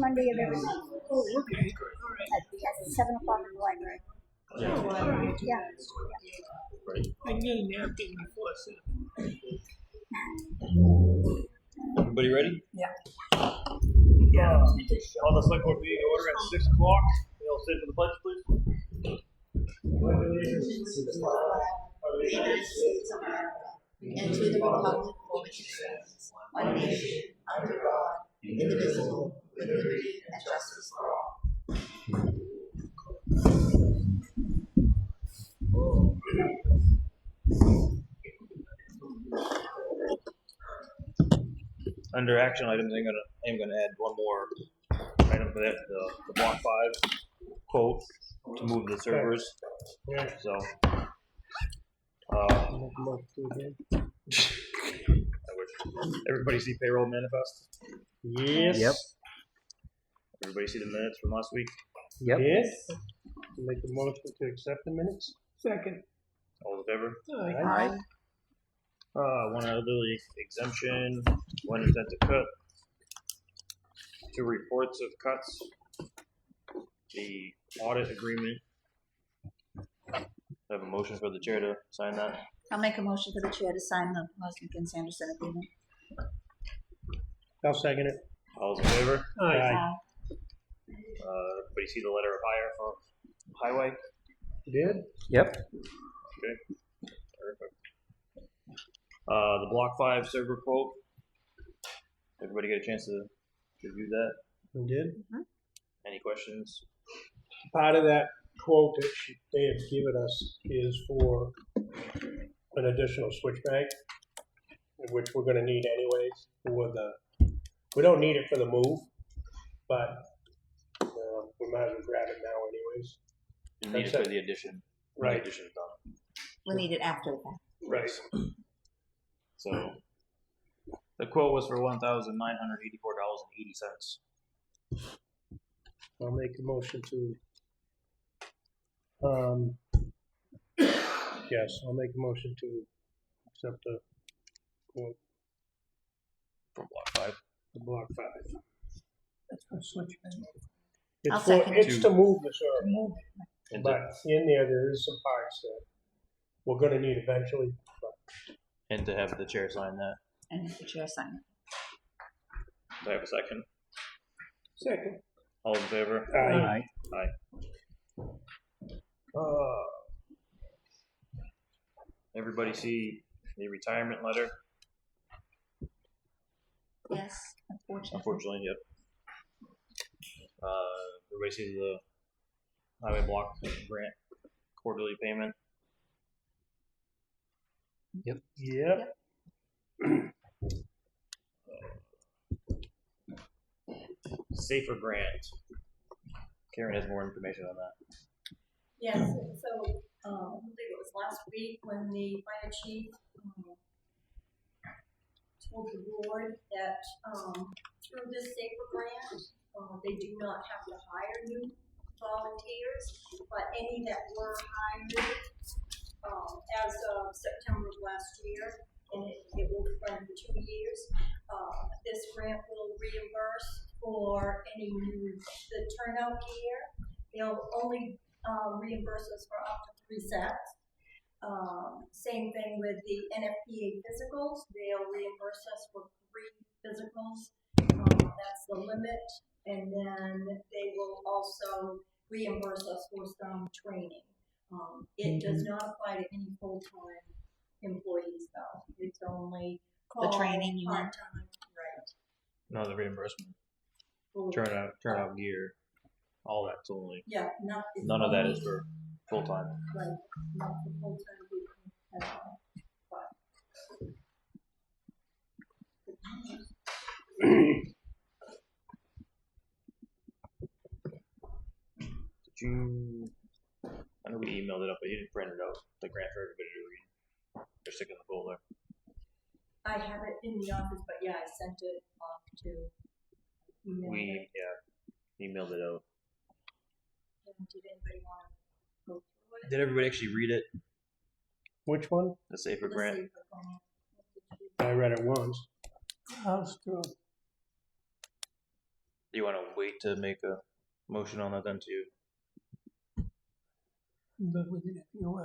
Monday of every month. Oh, okay. All right. At 7 o'clock in the library. Yeah. Right. I can get a napkin before 7. Everybody ready? Yeah. Call the select board meeting to order at 6 o'clock. We all stand for the pledge, please. To the flag of the United States of America and to the republic for which it stands, one nation, under God, indivisible, with liberty and justice for all. Under action items, I'm gonna add one more item for that, the block 5 quote to move the servers. Yeah. So, I wish. Everybody see payroll manifest? Yes. Yep. Everybody see the minutes from last week? Yep. Yes. Make a motion to accept the minutes. Second. All in favor? Aye. One elderly exemption, one intent to cut, 2 reports of cuts, the audit agreement. I have a motion for the chair to sign that. I'll make a motion for the chair to sign the Mosnick and Sanderson agreement. I'll second it. All those in favor? Aye. Everybody see the letter of hire for highway? You did? Yep. Okay. Perfect. The block 5 server quote. Everybody get a chance to review that? You did? Any questions? Part of that quote that they have given us is for an additional switchback, which we're gonna need anyways for we don't need it for the move, but we might as well grab it now anyways. You need it for the addition. Right. The addition is done. We need it after that. Right. So the quote was for $1,984.80. I'll make a motion to, yes, I'll make a motion to accept the quote For block 5. for block 5. That's for switchman. It's second it's it. to move the server, Move And but in there is some parts that we're gonna need eventually. to have the chair sign that. And the chair sign it. Do I have a second? Second. All in favor? Aye. Everybody see the retirement letter? Yes, unfortunately. Unfortunately, yep. Everybody see the highway block grant quarterly payment? Yep. Safer grant. Karen has more information on that. Yes, so I believe it was last week when the fire chief told the board that through this safer grant, they do not have to hire new volunteers, but any that were hired as of September of last year, and it will run for 2 years, this grant will reimburse for any new, the turnout gear. They'll only reimburse us for up to 3 sets. Same thing with the NFPA physicals. They'll reimburse us for 3 physicals. That's the limit. And then they will also reimburse us for some training. It does not apply to any full-time employees though. It's only The training you meant? part-time, right. No, the reimbursement. Full- Turnout gear. All that's only. Yeah, it's None of that only- is for full time. Right, not for full-time people at all, but. Did you? I know we emailed it up, but you didn't print it out. The grant for everybody to read. They're sticking in the folder. I have it in the office, but yeah, I sent it off to email. Emailed it out. Did anybody want to go through it? Did everybody actually read it? Which one? The safer The grant. safer grant. I read it once. House too. Do you want to wait to make a motion on that then too? But with it, if you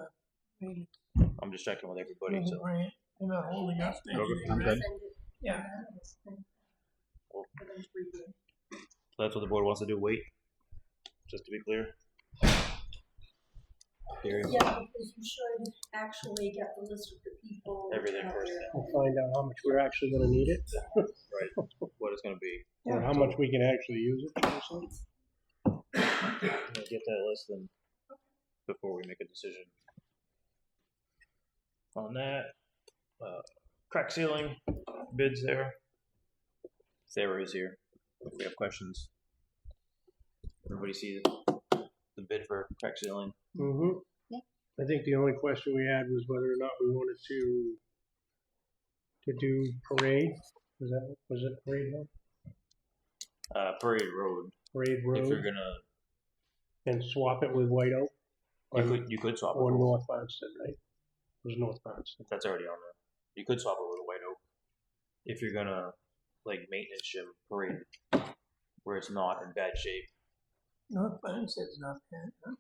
made it I'm just checking with everybody. with a So grant, they're not holding us to Okay, anything, I'm right? good. Yeah. That's what the board wants to do. Wait, just to be clear. Here. Yeah, because you should actually get the list of the people. Everything first. We'll find out how much we're actually gonna need it, Right. What it's gonna be. or how much we can actually use it, should we say? We'll get that list then before we make a decision on that. Crack ceiling bids there. Sarah is here. If we have questions, everybody sees the bid for crack ceiling. Mm-hmm. Yeah. I think the only question we had was whether or not we wanted to do parade. Was it parade road? Parade Road. Parade If you're road, gonna, and swap it with White Oak, you could swap it. or with- North Barnstead, right? It was North Barnstead. That's already on there. You could swap it with a White Oak if you're gonna like maintenance shim parade where it's not in bad shape. North Barnstead's not bad, huh?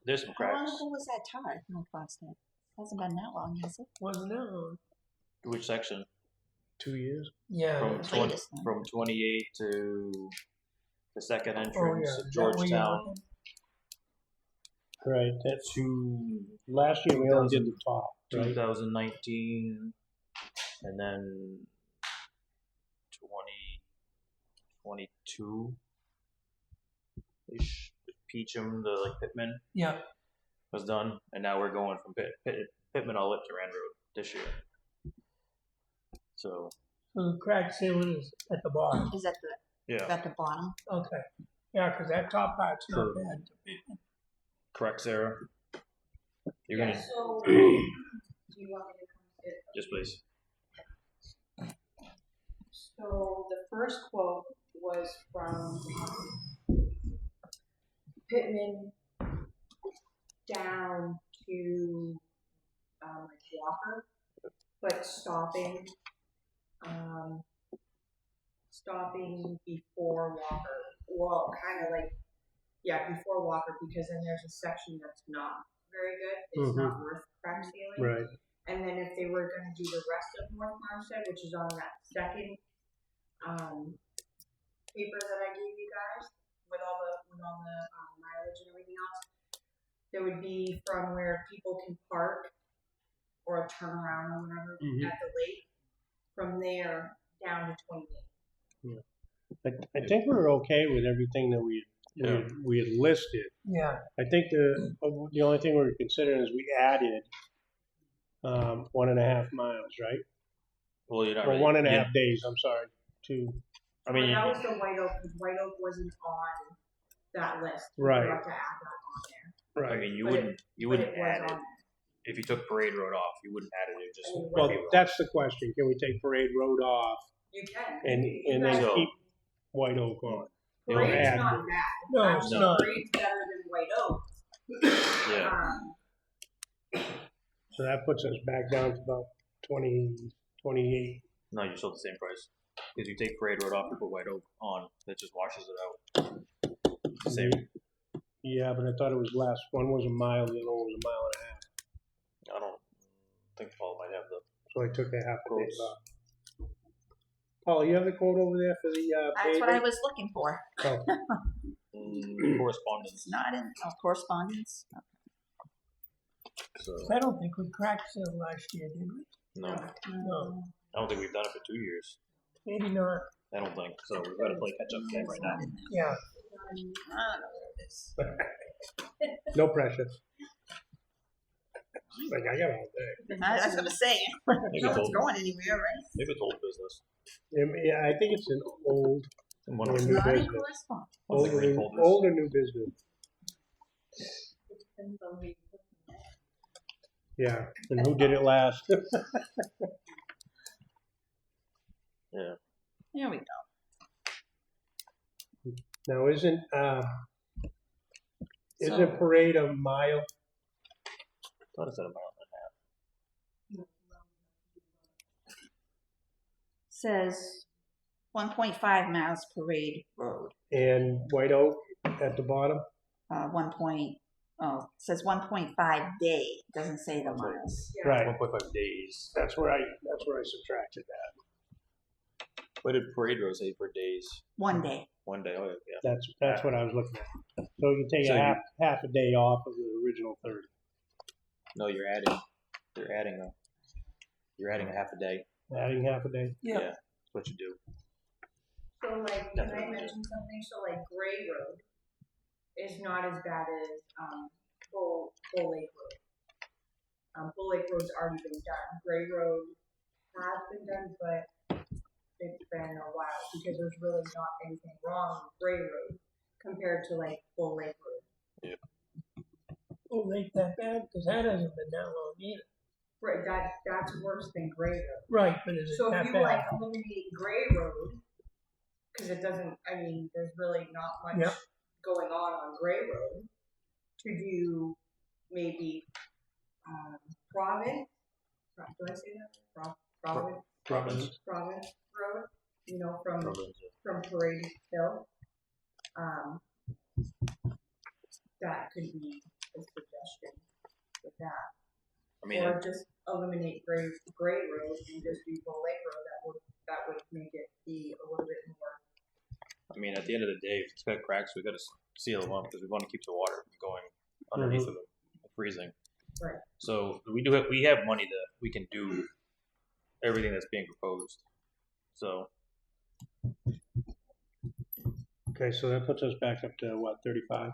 There's some How long cracks. ago was that tar, North Boston? Hasn't been that long, has it? Wasn't that long? Which section? 2 years. Yeah. From the 20, latest one. from 28 to the second Oh, entrance yeah. of Is that where you're Georgetown looking? Right, that's, to last year we only did the top, right? 2019, and then 2022 ish. Peacham to like Pittman Yeah. was done, and now we're going from Pittman all up to Rand Road this year. So So the crack ceiling is at the bottom. Is that the, yeah, at the bottom? Okay. Yeah, because that top part's not Curve. bad. correct, Sarah. You're Yeah, gonna so, do you want me to come sit? just please. So the first quote was from Pittman down to like Walker, but stopping before Walker. Well, kind of like before Walker, because then there's a section that's not very good. It's not worth crack sealing. Right. And then if they were going to do the rest of North Farmstead, which is on that second paper that I gave you guys with all the mileage and everything else, there would be from where people can park or turn around or whatever Mhm. at the lake, from there down to 28. I think we were okay with everything that we had listed. Yeah. I think the only thing we were considering is we added 1.5 miles, right? Well, you're not Or really. 1.5 days, I'm sorry, to, I mean, that was the White Oak, because White Oak wasn't on that list. Right. We have to add that on there. I right. mean, you But wouldn't But add it was it on there. if you took Parade Road off. You wouldn't add it. It would just I mean, Well, be wrong. that's the question, can we take Parade Road off You can. and then So- keep White Oak on? You'll Parade's add- not bad. No, it's Actually, not. Parade's better than White Oak. Yeah. So that puts us back down to about 28. No, you're still at the same price. Because you take Parade Road off and put White Oak on, that just washes it out. It's the same. Yeah, but I thought it was less. One was a mile, the other one was a mile and a half. I don't think Paul might have the So I took a half a day quotes. off. Paul, you have the quote over there for the That's what I paving? was looking for. Oh, correspondence. It's not in correspondence. So I don't think we cracked sealed last year, did we? no, I No. don't think we've done it for 2 years. Maybe not. I don't think so. We've got to play catch up game right now. Yeah. I don't know where it is. no pressure. Like, I got all day. I was gonna say, Maybe no it's one's old. going anywhere, right? Maybe it's old business. Yeah, I think it's an old, One or of new Not in business. correspondence. Old the green or, folders. old or new business. Depends on who you put in there. Yeah, and who did it last? Yeah. There we go. Now, isn't Parade a mile? I thought it said a mile and Says 1.5 miles Parade Road. And White Oak at the bottom? 1. It says 1.5 day. It doesn't say the miles. Yeah. Right, 1.5 days. that's where I subtracted that. What did Parade Road say for days? 1 day. 1 day. Oh yeah. That's what I was looking at. So you take So a half a day off of the original 30. No, you're adding a half a day. Adding half a day? Yeah. That's what you do. So like, can I mention something? So like Gray Road is not as bad as Bull Lake Road. Bull Lake Road's already been done. Gray Road has been done, but it's been a while because there's really not anything wrong with Gray Road compared to like Bull Lake Road. Oh, ain't that bad? Because that hasn't been that long either. Right, that's worse than Gray Road. Right, but is it So that if you bad? like eliminate Gray Road, because it doesn't, I mean, there's really not much Yep. going on Gray Road, to do maybe Province. Do I say that? Province Road. You know, from Parade Hill. That could be a suggestion with that. I mean, Or just eliminate Gray Road and just do Bull Lake Road. That would make it be a little bit more. I mean, at the end of the day, if it's got cracks, we got to seal them up because we want to keep the water from going underneath of them, freezing. Right. So we have money that we can do everything that's being proposed. So Okay, so that puts us back up to what, 35?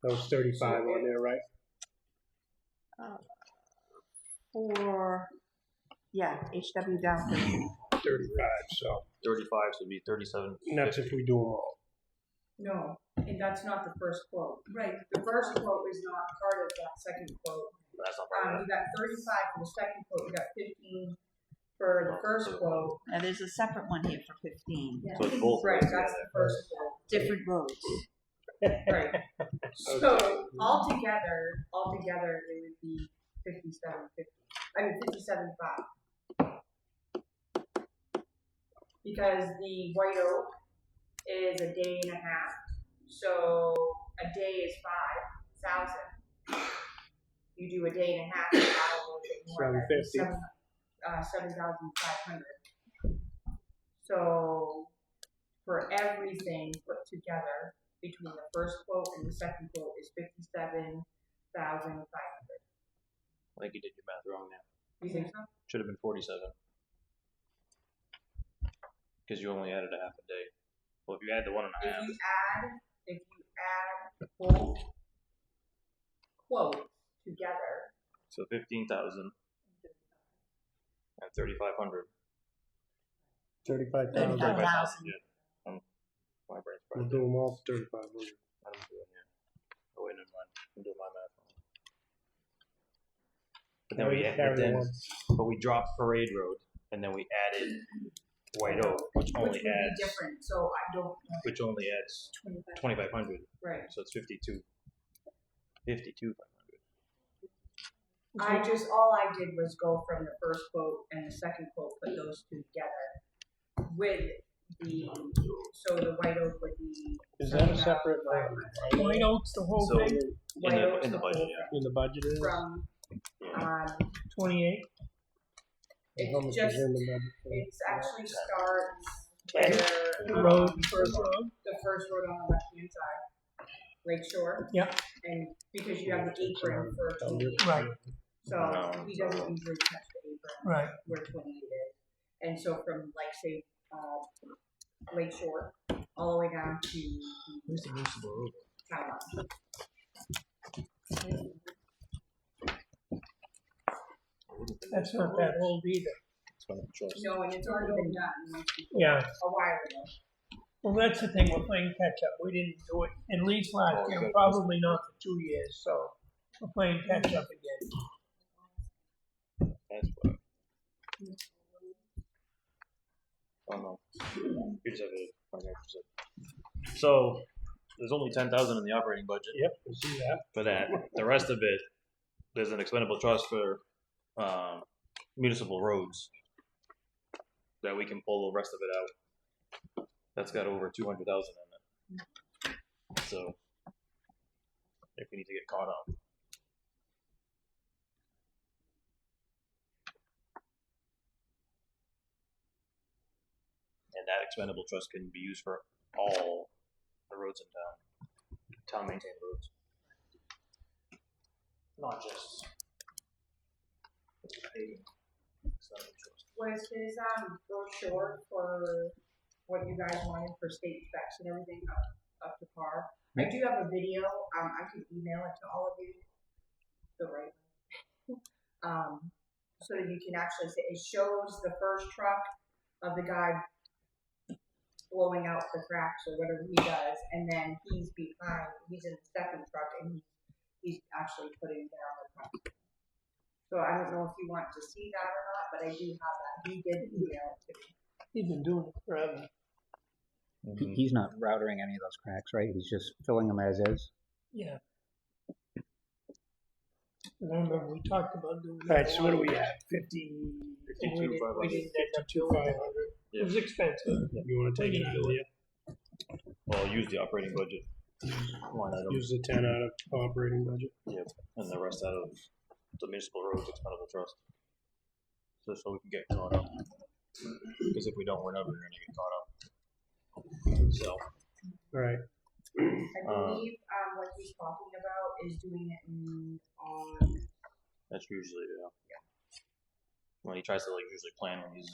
That was 35 on there, right? HW down 35, so. 35, so it'd be 37. And that's if we do them all. No, and that's not the first quote. Right. The first quote is not part of that second quote. That's not part of You got 35 for the second quote. You got 15 for the first quote. Now there's a separate one here for 15. Yeah. So it's both. Right, that's the first quote. Different roads. Right. So altogether, it would be 57.50. I mean 57.5. Because the White Oak is a day and a half, so a day is 5,000. You do a day and a half, it's a little bit more. 750. 7,500. So for everything put together between the first quote and the second quote is 57,500. I think you did your math wrong now. You think so? Should have been 47. Because you only added a half a day. Well, if you add the 1.5. If you add both quotes together, So 15,000 and 3,500. 35,000. 35,000. Yeah. My brain's We'll probably. do them all for 3,500. I'm doing here. Oh wait, never mind. I'm doing my math wrong. But we dropped Parade Road, and then we added White Oak, which would only be adds different. So I don't know. 2,500. So it's 52. 52,500. All I did was go from the first quote and the second quote, put those two together with the White Oak would be. Is that a separate White Oak's the whole So- thing, White Oak's In the the budget, whole yeah. in the budget? Is? From 28. How much it's is just in the budget? it's actually starts The where road, the first road. the first road on the left hand side, Lake Shore. Yeah. And because you have the apron for 28, Right, so he doesn't usually touch the apron right. where 28 is. And so from like say Lake Shore all the way down to town line. That's not that old either. No, and it's already been done Yeah. a while ago. Well, that's the thing, we're playing catch up. We didn't do it at least last year, probably not for 2 years, so we're playing catch up again. That's what. Oh no. You just have a financial. So there's only 10,000 in the operating budget. Yep, we see that. For that. The rest of it, there's an expendable trust for municipal roads. that we can pull the rest of it out. That's got over 200,000 in it. So, if we need to get caught up. And that expendable trust can be used for all the roads in town maintained roads. Not just paving. Expendable trust. Was his brochure for what you guys wanted for state specs and everything up to par? I do have a video. I can email it to all of you. The right. So that you can actually see. It shows the first truck of the guy blowing out the cracks or whatever he does, and then he's behind. He's in the second truck, and he's actually putting down the cracks. So I don't know if you want to see that or not, but I do have that. He did email it to me. He's been doing it forever. He's not routering any of those cracks, right? He's just filling them as is. Yeah. I remember we talked about doing that. Alright, so what do we have? 50. And 52, we didn't end up 52, doing it. 500. It was expensive. You wanna take it out of there? Well, use the operating budget line item. Use the 10 out of operating budget. Yep, and the rest out of the municipal roads expendable trust. Just so we can get caught up. Because if we don't, we're never gonna get caught up. So, Alright, I believe what he's talking about is doing it on. that's usually, when he tries to usually plan when he's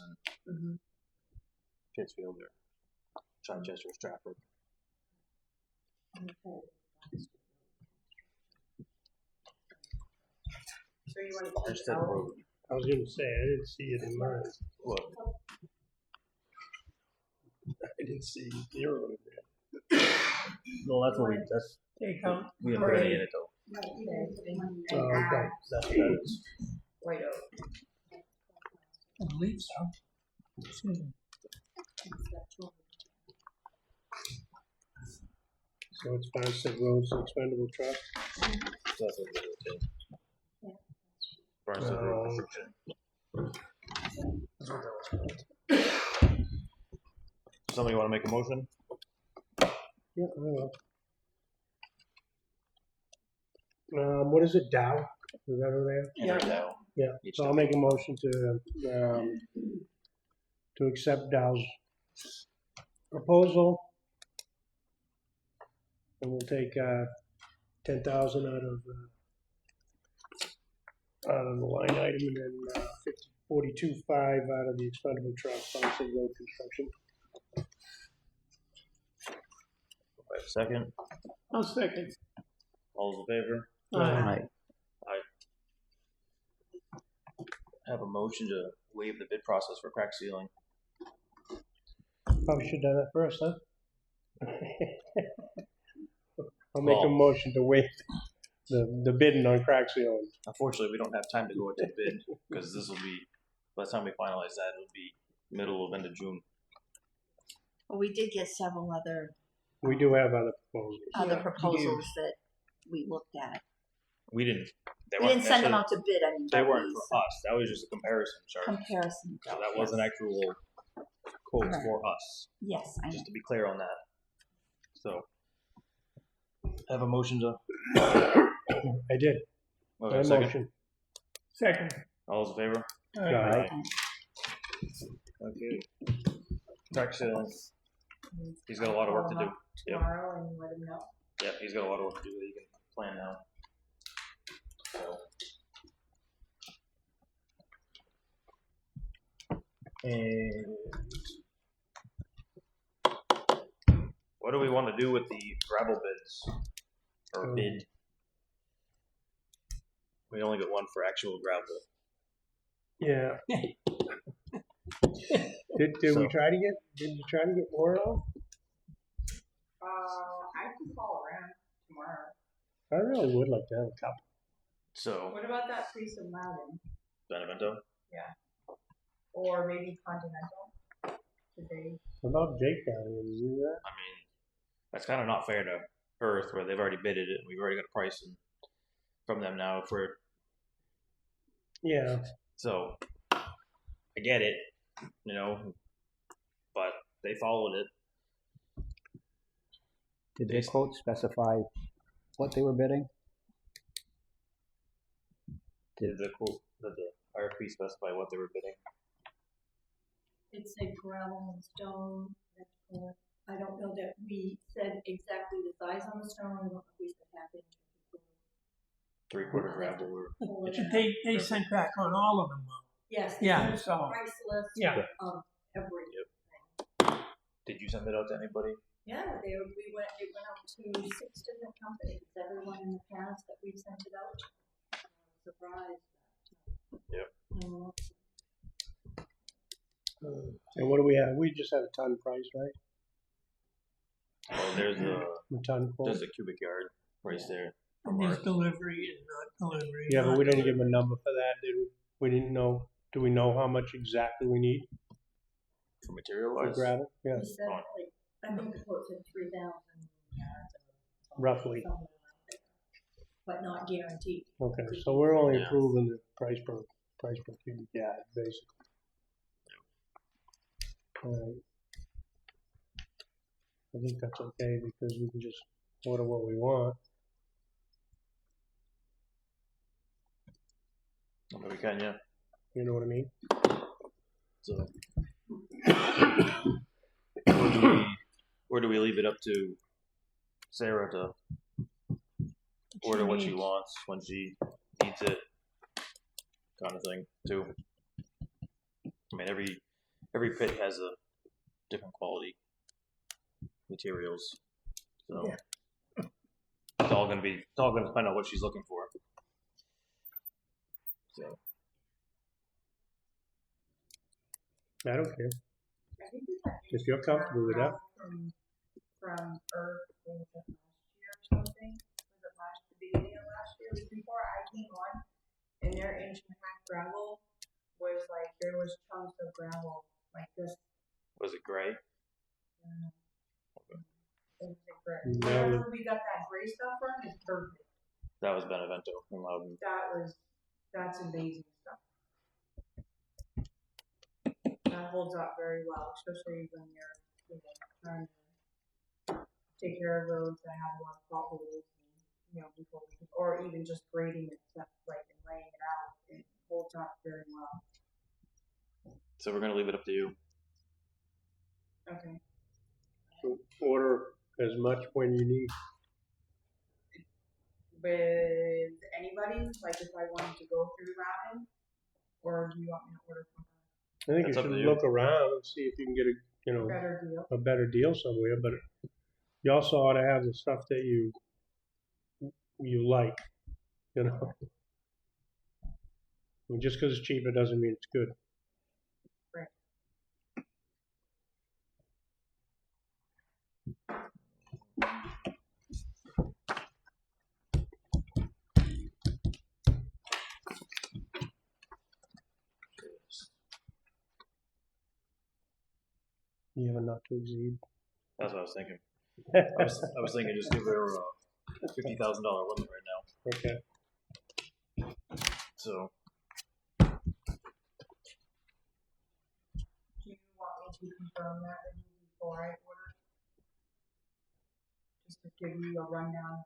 in Pittsfield or Chichester or Stratford. So you want to Just that road. I was gonna say, I didn't see it in mine. What? I didn't see 0 in there. No, that's what Take out. we didn't put any in it though. Oh, okay. That's what that is. White Oak. I believe so. Excuse me. So it's Farmstead Roads Expendable Trust. So that's what it is. Farmstead Road Construction. Somebody want to make a motion? Yeah, I will. What is it, Dow? Is that over there? Yeah. Now. Yeah, so I'll make a motion to accept Dow's proposal. And we'll take 10,000 out of the line item, and then 42.5 out of the expendable trust, Farmstead Road Construction. Second. I'll second. All those in favor? Right. Have a motion to waive the bid process for crack sealing. Probably should have done that first, huh? I'll make a Well- motion to waive the bidding on crack sealing. Unfortunately, we don't have time to go into bid because this will be, by the time we finalize that, it'll be middle of end of June. Well, we did get several other We do have other proposals. proposals that we looked at. We didn't. They We weren't didn't send them necessarily- out to bid, I mean, They but weren't we for us. That was just a comparison chart. comparison. So that was an actual quote Right. for us. Yes, I know. Just to be clear on that. So, have a motion to. I did. Okay, My second. motion. Second. All those in favor? Aye. Okay. Crack sealing. He's got a lot of work to do. Yep. Tomorrow and let him know. Yeah, he's got a lot of work to do that you can plan now. So. And what do we want to do with the gravel bids? Or bid? We only got one for actual gravel. Yeah. Did So- we try to get? Did you try to get more on? I can call around tomorrow. I really would like to have a couple. So, What about that priest of Loudon? Benevento? Or maybe Continental? Did they? What about Jake down here? Did you do that? I mean, that's kind of not fair to Earth where they've already bidded it and we've already got a price from them now for Yeah. so I get it. you know, but they followed it. Did their quote specify what they were bidding? Did the RFP specify what they were bidding? It's a gravel and stone. I don't know that we said exactly the size on the stone. I don't know if we said half inch. 3/4 gravel or They sent back on all of them, though. Yes. Yeah, there's so- a price list Yeah. of every. did you send it out to anybody? Yeah, it went out to 6 different companies. Everyone in the past that we've sent it out to. Surprised. Yep. And what do we have? We just have a ton price, right? Oh, there's A ton quote. a cubic yard price there. And there's delivery and not delivery. Yeah, but we didn't give them a number for that, did we? We didn't know. Do we know how much exactly we need For material for wise, gravel? Yeah, We said, like, I think the quote said 3,000 yards. roughly. Something like that, but not guaranteed. Okay, so we're only Yeah. improving the price per cubic yard, basically. All right. I think that's okay because we can just order what we want. we can, yeah. You know what I mean? So, or do we leave it up to Sarah to order what she needs. wants when she needs it, kind of thing, too? I mean, every pit has a different quality materials, so it's all gonna depend on what she's looking for. So. I don't care. I think we got If you're comfortable with that. From Earth, was it last year or something? Was it the beginning of last year? It was before I came on, and their inch and a half gravel was like, there was chunks of gravel like this. Was it gray? It was like gray. No. Wherever we got that gray stuff from is perfect. That was Benevento in Loudon. That's amazing stuff. That holds up very well, especially when you're, trying to take care of roads that have a lot of potholes, before or even just grading it, stuff like and laying it out. It holds up very well. So we're gonna leave it up to you. Okay. So order as much when you need. With anybody, like if I wanted to go through Loudon, or do you want me to order from I think That's you up to should you. look around and see if you can get a better deal? a better deal somewhere, but you also ought to have the stuff that you like, I mean, just because it's cheaper doesn't mean it's good. Right. You have enough to exceed. That's what I was thinking. I was thinking just give her a $50,000 limit right now. Okay. So Do you want me to confirm that with you before I order? Just to give you a rundown of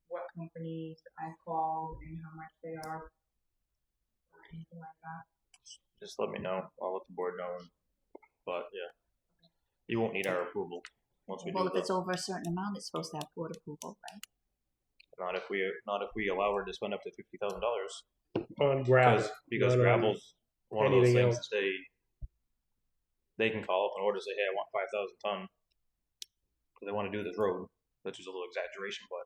what companies I called and how much they are, or anything like that. just let me know. I'll let the board know. But yeah, you won't need our approval once we Well, do if that. it's over a certain amount, it's supposed to have board approval, right? Not if we allow her to spend up to $50,000 On gravel. because not on gravel's one of those anything things else. that they can call up and order, say, hey, I want 5,000 ton because they want to do this road, which is a little exaggeration, but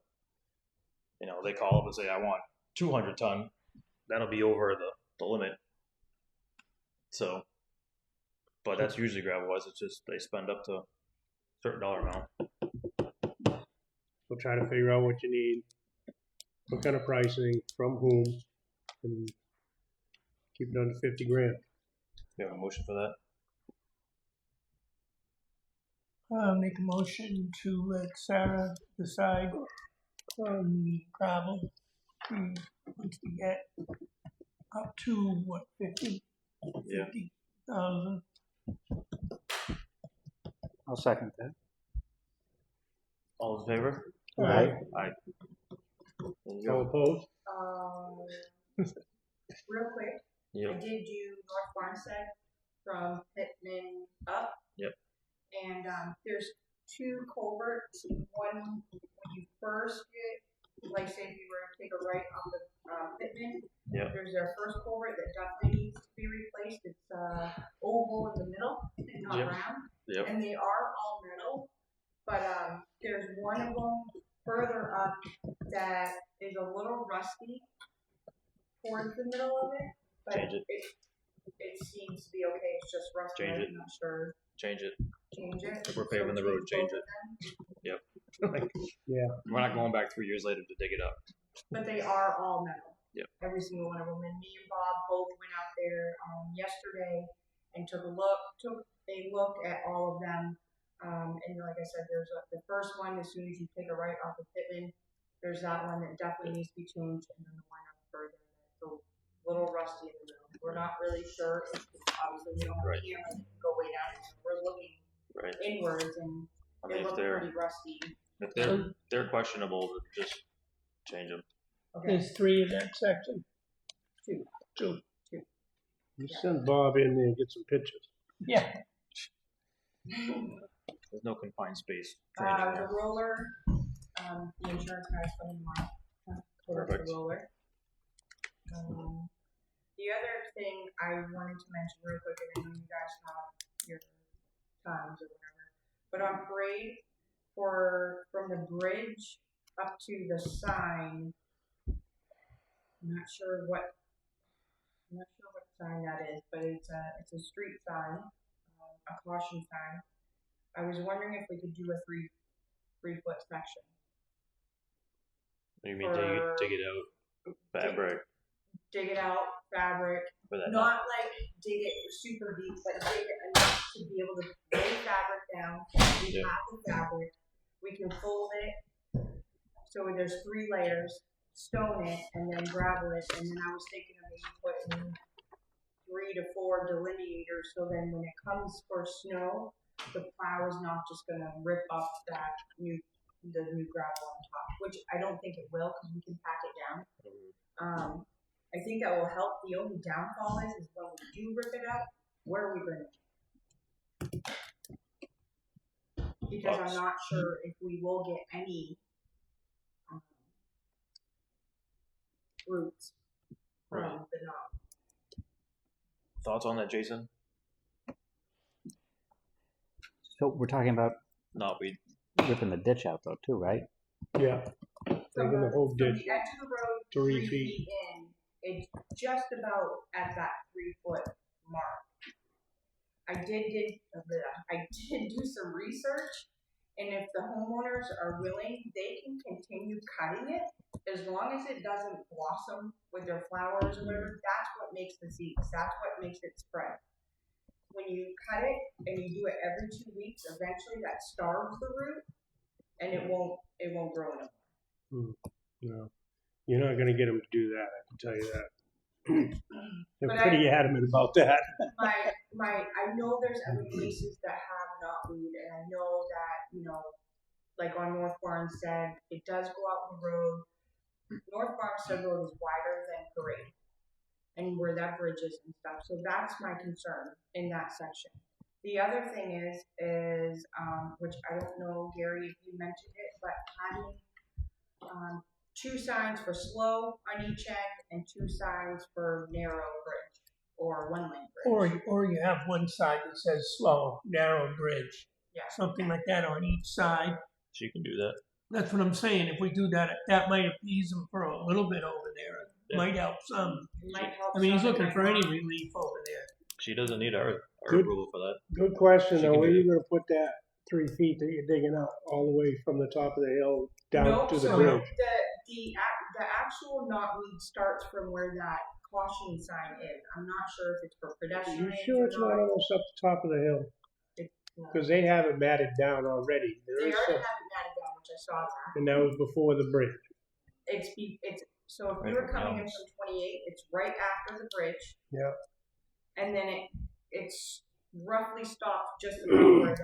they call up and say, I want 200 ton. That'll be over the limit. So, but that's usually gravel wise. It's just they spend up to a certain dollar amount. We'll try to figure out what you need, what kind of pricing, from whom, and keep it under 50 grand. You have a motion for that? Make a motion to let Sarah decide on the gravel. Once we get up to what, 50? Yeah. 50 thousand. I'll second that. All in favor? Aye. Aye. There you All go. opposed? Real quick, I Yep. did do North Farmstead from Pittman up. Yep. And there's two culverts. One when you first get, like say if you were to take a right off of Pittman, Yep. there's their first culvert that definitely needs to be replaced. It's oval in the middle and not Yep. round. Yep. And they are all metal, but there's one of them further up that is a little rusty towards the middle of it. But Change it. It seems to be okay. It's just rusty. Change it. I'm not sure. Change it. Change it. If we're paving the road, change it. Yep. Yeah. We're not going back 3 years later to dig it up. But they are all metal. Yep. Every single one of them. And me and Bob both went out there yesterday and took a look. They looked at all of them. And like I said, there's the first one. As soon as you take a right off of Pittman, there's that one that definitely needs to be changed, and then the one up further that's a little rusty in the middle. We're not really sure. Obviously, we don't have Right. cameras that can go way down. We're looking Right. inwards, and I they mean, look pretty rusty. if they're questionable, just change them. Okay. There's 3 in that section. Two. You send Bob in there and get some pictures. Yeah. There's no confined space training The there. roller, the insurance guy's coming tomorrow. Perfect. The roller. The other thing I wanted to mention real quick, and I know you guys have your times or whatever, but on parade from the bridge up to the sign, I'm not sure what sign that is, but it's a street sign, a caution sign. I was wondering if we could do a 3-foot section. You mean dig it out, fabric Dig it out, fabric, for that? not like dig it super deep, but dig it enough to be able to lay fabric down. We Yeah. have the fabric. We can fold it so there's 3 layers, stone it, and then gravel it. And then I was thinking of maybe putting 3 to 4 delineators, so then when it comes for snow, the plow is not just gonna rip up the new gravel on top, which I don't think it will because we can pack it down. I think that will help. The only downfall is when we do rip it up, where are we going to? Because I'm not sure if we will get any roots from Right. the knob. Thoughts on that, Jason? So we're talking about Knotweed. ripping the ditch out though too, right? Yeah. Taking the whole From ditch. the edge of the road, 3 3 feet. feet in, it's just about at that 3-foot mark. I did do some research, and if the homeowners are willing, they can continue cutting it as long as it doesn't blossom with their flowers or whatever. That's what makes the seeds. That's what makes it spread. When you cut it and you do it every 2 weeks, eventually that starves the root, and it won't grow anymore. No. You're not going to get them to do that, I can tell you that. They're But pretty adamant about that. I know there's other places that have knotweed, and I know that, like on North Farmstead, it does go out the road. North Farmstead Road is wider than Parade, and where that bridge is and stuff. So that's my concern in that section. The other thing is which I don't know, Gary, if you mentioned it, but having 2 signs for slow on each end and 2 signs for narrow bridge or 1-lane bridge. Or you have one side that says slow, narrow bridge. Yeah. Something like that on each side. So you can do that. That's what I'm saying. If we do that, that might appease them for a little bit over there. It might help some. It might help I mean, he's some, looking it for might any not. relief over there. She doesn't need our Good. approval for that. Good question, She though. can Where are do you going to put that 3 feet that you're digging out all the way from the top of the hill down Nope, to the so bridge? the actual knotweed starts from where that caution sign is. I'm not sure if it's for Are pedestrians. you sure it's not almost up the top of the hill? No. Because they have it matted down already. They There is already some, have it matted down, which I saw that. and that was before the bridge. It's so if Right you were from coming in Young's. from 28, it's right after the bridge. Yeah. And then it's roughly stopped just about where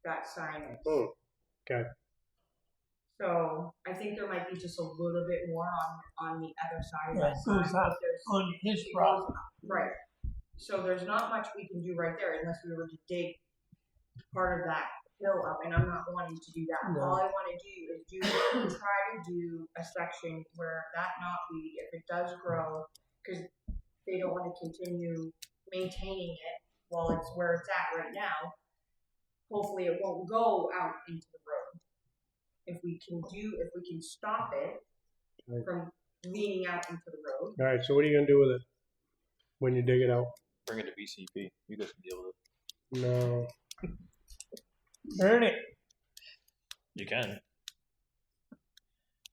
that sign is. Oh, okay. So I think there might be just a little bit more on the other side of Yeah, that it goes sign. up but there's- on his it goes property. up, right. So there's not much we can do right there unless we were to dig part of that hill up, and I'm not wanting to do that. No. All I want to do is try to do a section where that knotweed, if it does grow, because they don't want to continue maintaining it while it's where it's at right now. Hopefully, it won't go out into the road. If we can stop it Right. from leaning out into the road. All right, so what are you gonna do with it when you dig it out? Bring it to BCP. You guys can deal with it. No. Burn it. You can.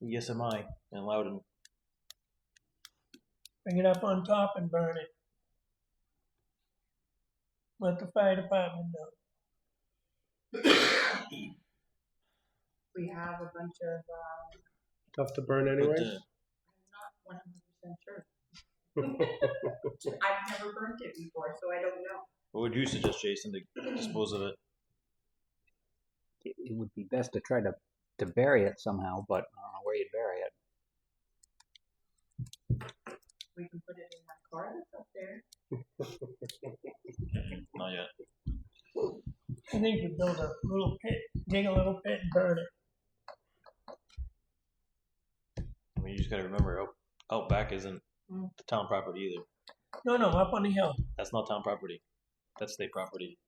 Yes, am I? And Loudon. Bring it up on top and burn it. Let the fire department know. We have a bunch of, Tough to burn But, anyways? I'm not 100% sure. I've never burnt it before, so I don't know. what would you suggest, Jason, to dispose of it? It would be best to try to bury it somehow, but I don't know where you'd bury it. We can put it in that car that's up there. Not yet. I think we build a little pit, dig a little pit and burn it. I mean, you just gotta remember, out back isn't the town property either. No, up on the hill. That's not town property. That's state property.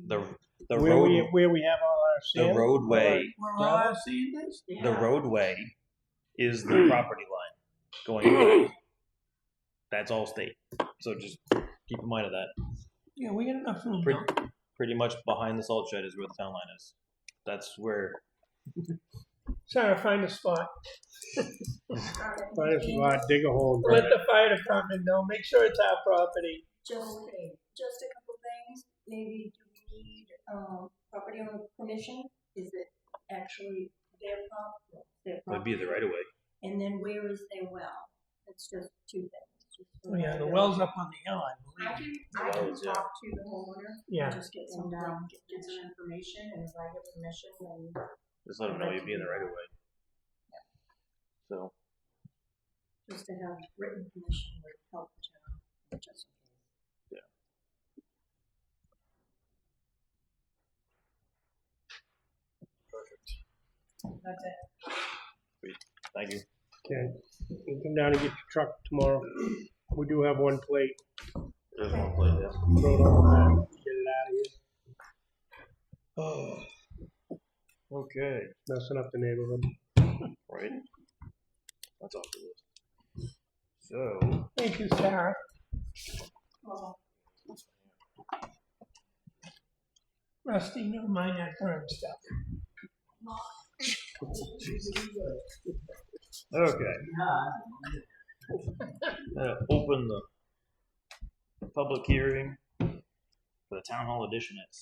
The Where road, we have all our the sand? roadway, Where all our sand is? the roadway is the property line going back. That's all state. So just keep in mind of that. Yeah, we got enough room. Pretty, now. pretty much behind the salt shed is where the town line is. That's where. Sarah, find a spot. Find a spot, dig a hole and burn Let it. the fire department know. Make sure it's our property. Just a couple things, maybe do we need, property owner permission? Is it actually their property? Would be the right of way. And then where is their well? It's just two things. Just Oh, yeah, the well's up on the hill, I I believe. can talk to the homeowner Yeah. and just get some, get some information, and if I get permission, then Just let them know you'd be in the right of way. So just to have written permission would help the town, just in case. that's it. thank you. Okay, you come down and get your truck tomorrow. We do have one plate. There's one plate there. Throw it on the back, get it out of here. Oh. Okay. Messing up the neighborhood. Right. That's all good. So Thank you, Sarah. Rusty, never mind that burn stuff. okay. Open the public hearing for the town hall edition at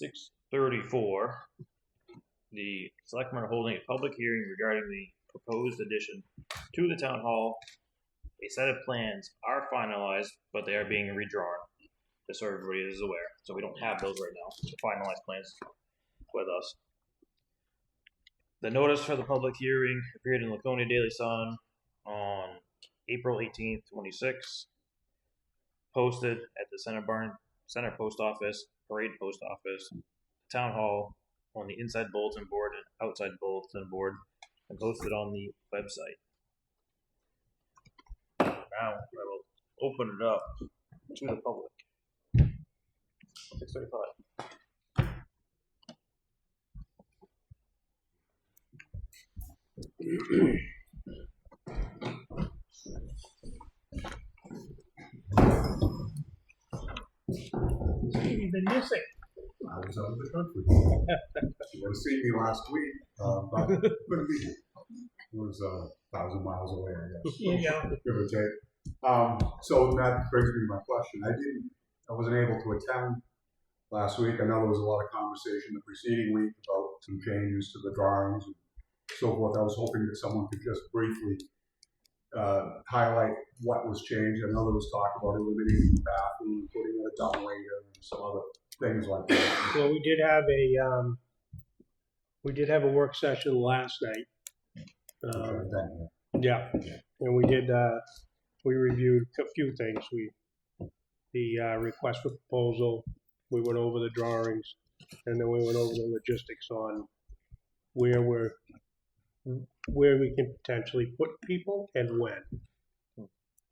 6:34. The selectmen are holding a public hearing regarding the proposed addition to the town hall. A set of plans are finalized, but they are being redrawn, just so everybody is aware. So we don't have those right now, the finalized plans with us. The notice for the public hearing appeared in Laconia Daily Sun on April 18th, 26. Posted at the Center Post Office, Parade Post Office, Town Hall, on the inside bulletin board and outside bulletin board, and posted on the website. Now I will open it up to the public. 6:35. You've been missing. I was out of the country. You would have seen me last week, but couldn't be here. It was 1,000 miles away, I guess. Here you go. Give or take. So that brings me to my question. I wasn't able to attend last week. I know there was a lot of conversation the preceding week about some changes to the drawings and so forth. I was hoping that someone could just briefly highlight what was changed. I know there was talk about eliminating the bathroom, putting in a dumbwaiter and some other things like that. Well, we did have a work session last night. Yeah, and we reviewed a few things. The request for proposal, we went over the drawings, and then we went over the logistics on where we can potentially put people and when.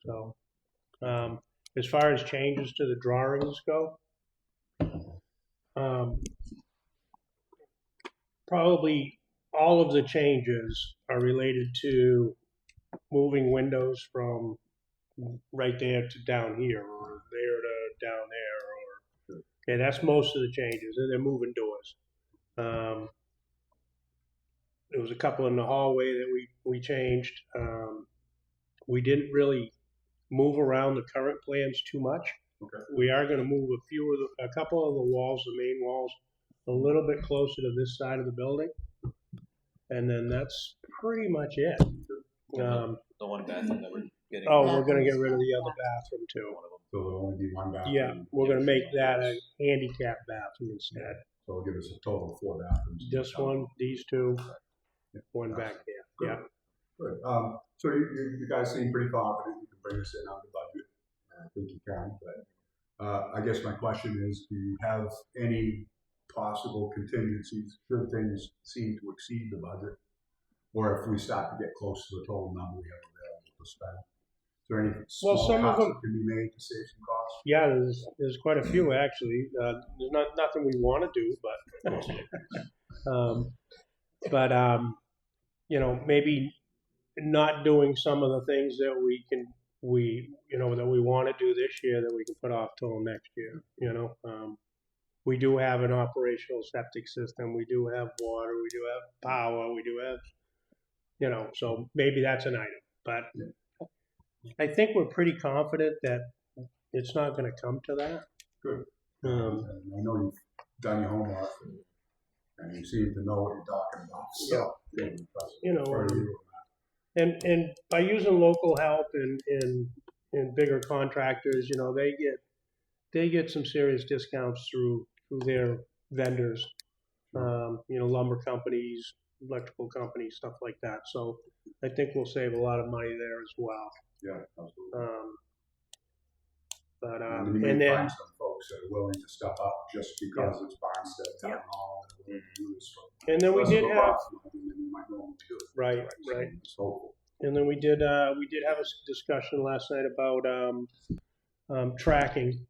So, as far as changes to the drawings go, probably all of the changes are related to moving windows from right there to down here, or there to down there, or, yeah, that's most of the changes, and they're moving doors. There was a couple in the hallway that we changed. We didn't really move around the current plans too much. Okay. We are gonna move a couple of the walls, the main walls, a little bit closer to this side of the building. And then that's pretty much it. The one bathroom that we're getting. Oh, we're gonna get rid of the other bathroom too. So there'll only be one bathroom. Yeah, we're gonna make that a handicap bathroom instead. So it'll give us a total of 4 bathrooms. This one, these two, one back there, yeah. Good. So you guys seem pretty confident you can bring this in under budget. I think you can, but I guess my question is, do you have any possible contingencies should things seem to exceed the budget? Or if we start to get close to the total number we have available to spend? Is there any small some of cuts them that can be made to save some costs? Yeah, there's quite a few actually. There's nothing we want to do, but you know, maybe not doing some of the things that we want to do this year that we can put off till next year. You know, we do have an operational septic system. We do have water. We do have power. We do have, you know, so maybe that's an item. But I think we're pretty confident that it's not going to come to that. Good. And I know you've done your homework and you seem to know what you're talking about. So, you know, and by using local help and bigger contractors, you know, they get some serious discounts through their vendors, you know, lumber companies, electrical companies, stuff like that. So I think we'll save a lot of money there as well. Yeah, absolutely. And you may then find some folks that are willing to step up just because it's Barnstead Town Hall and willing to do this. And then we did have right. So, and then we did have a discussion last night about tracking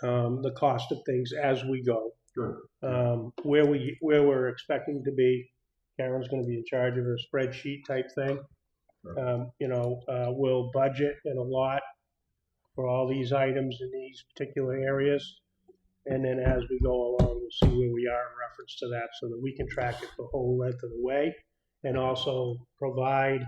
the cost of things as we go. Good. Where we're expecting to be. Karen's going to be in charge of a spreadsheet type thing. You know, we'll budget and a lot for all these items in these particular areas. And then as we go along, we'll see where we are in reference to that so that we can track it the whole length of the way and also provide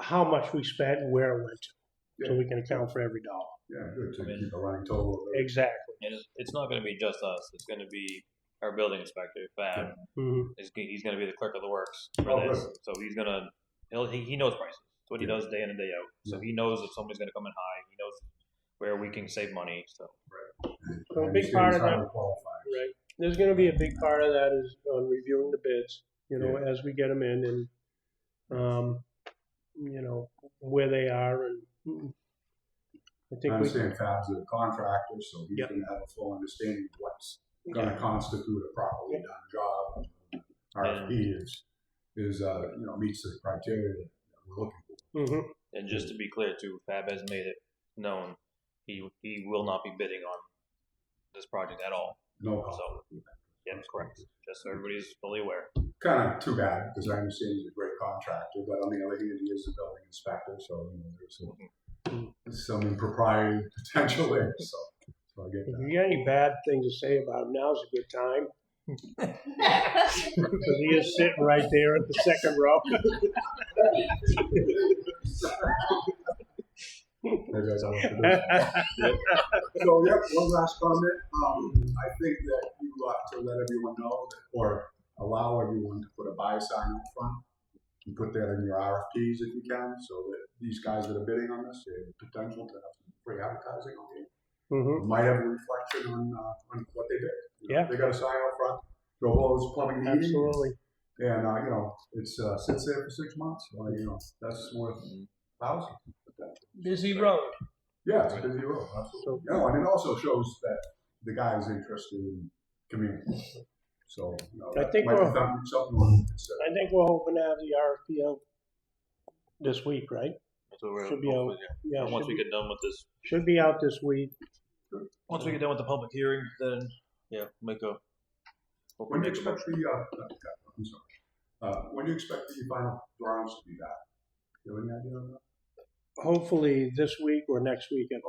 how much we spent and where it went to. So we can account for every dollar. Yeah, good to keep a running total of it. Exactly. And it's not going to be just us. It's going to be our building inspector, Fab. Mm-hmm. He's going to be the clerk of the works for this. Good. So he knows prices. It's what he does day in and day out. So he knows if somebody's going to come in high. He knows where we can save money. So So a big part of that, right? There's going to be a big part of that is on reviewing the bids, you know, as we get them in, and you know where they are, and I think I understand Fab's a contractor, so he's going to have a full understanding of what's going to constitute a properly done job. RFP is you know, meets the criteria that we're looking for. Mm-hmm. and just to be clear too, Fab has made it known he will not be bidding on this project at all. No cost. So yeah, that's correct. Just so everybody's fully aware. Kind of too bad because I understand he's a great contractor, but on the other hand, he is the building inspector, so you know, there's some impropriety potential there. So I get If that. you got any bad things to say about him, now's a good time. Because he is sitting right there at the second row. Maybe that's all I can do. So yeah, one last comment. I think that you ought to let everyone know that, or allow everyone to put a buy sign up front. You put that in your RFPs if you can, so that these guys that are bidding on this, they have the potential to have some free advertising on it. Mm-hmm. might have a reflection on what they did. You know, Yeah. they got a sign out front, Joe Blow's Plumbing and Heating. Absolutely. And, you know, it's sits there for 6 months. Well, you know, that's worth thousands. Busy road. Yeah, it's a busy road. Absolutely. You know, and it also shows that the guy is interested in community. So, you know, I think might be something to consider. I think we're hoping to have the RFP out this week, right? That's what we're Should be out. hopefully, Yeah. once we get done with this, Should be out this week. once we get done with the public hearing, then make a. When do you expect the? I'm sorry. When do you expect the final drawings to be back? Do you have any idea on that? Hopefully this week or next week at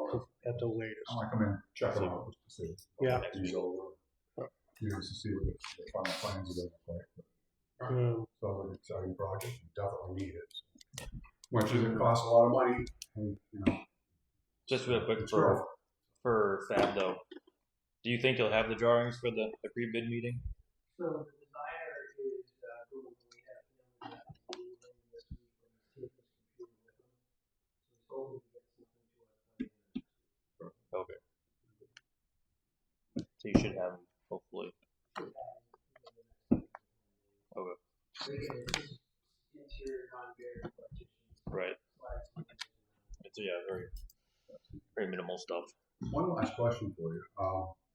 the latest. I might come in and check them out just to see. Yeah. These over. Curious to see what the final plans are going to look like. So an exciting project. We definitely need it. Much as it costs a lot of money, and, you know. Just real quick it's for worth Fab though, do you think you'll have the drawings for the pre-bid meeting? So the designer is going to have him this week and take his computer with him. So hopefully we get something to us. Okay. So you should have them, hopefully. Okay. Interior non-barrier partitions. Right. It's very minimal stuff. One last question for you.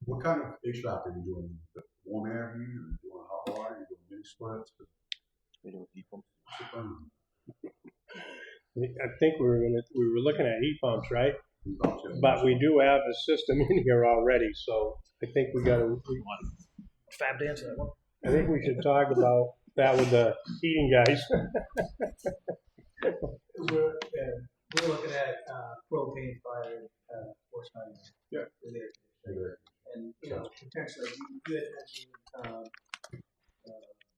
What kind of HVAC are you doing? The warm air heating? Are you doing hot water? Are you doing mini splits? We do heat pumps. I think we were looking at heat pumps, right? But we do have a system in here already, so I think we got to. Fab to answer that one. I think we should talk about that with the heating guys. We're looking at propane fired force fired. Yeah. With air conditioning. And you know, potentially you had mentioned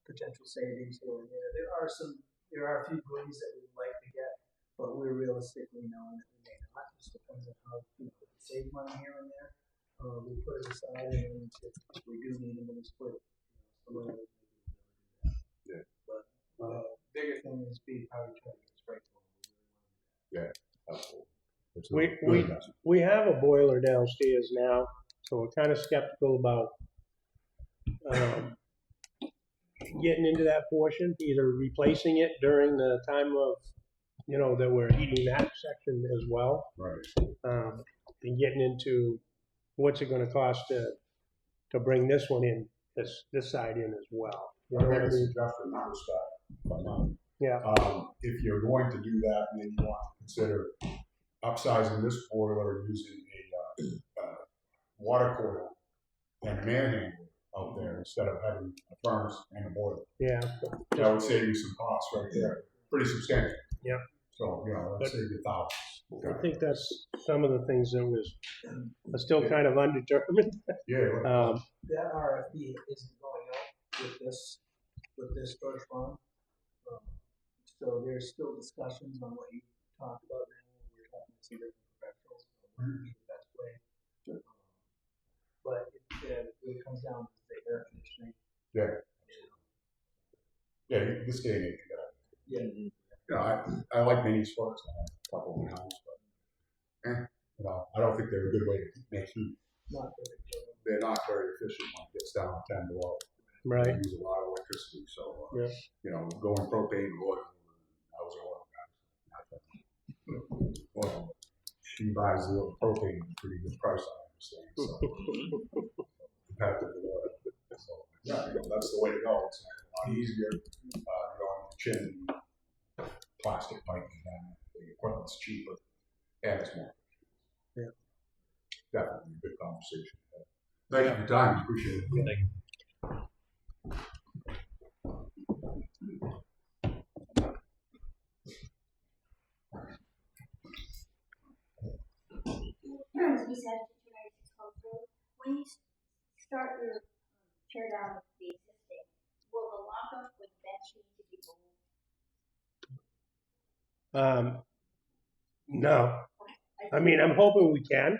potential savings here and there. There are a few goodies that we'd like to get, but we're realistically knowing that we may not. It just depends on how we can save money here and there. We put it aside, and if we do need a mini split, Yeah. But bigger thing is being how we try to get straight. Yeah, absolutely. We have a boiler downstairs now, so we're kind of skeptical about getting into that portion, either replacing it during the time of, you know, that we're heating that section as well, Right. and getting into what's it going to cost to bring this one in, this side in as well. You know I what I make a mean? suggestion in that respect, if I might. Yeah. If you're going to do that, maybe you want to consider upsizing this boiler using a water coil and a manhandle out there instead of having a furnace and a boiler. Yeah. That would save you some costs right there. Pretty substantial. Yeah. So, you know, that'd save you thousands. I think that's some of the things that are still kind of undetermined. Yeah. That RFP isn't going out with this first round. So there's still discussions on what you talked about now. We're talking to some different professionals on what would be the best way. But it comes down to the air conditioning. Yeah. Yeah, this day and age, Yeah. you know, I like mini splits. I have a couple in my house, but you know, I don't think they're a good way to make heat. Not very good. They're not very efficient when it gets down to 10 below. Right. They use a lot of electricity, so you know, going propane, oil. I was an oil guy. Well, she buys a little propane at a pretty good price, I understand. So competitive with oil. So yeah, you know, that's the way to go. It's a lot easier. You know, chin plastic piping down. The equipment's cheaper and it's more. Yeah. Definitely a good conversation. Thank you for your time. Appreciate it. Thank you. When you start your tear down of the existing, will the lockup with bench need to be moved? No. I mean, I'm hoping we can.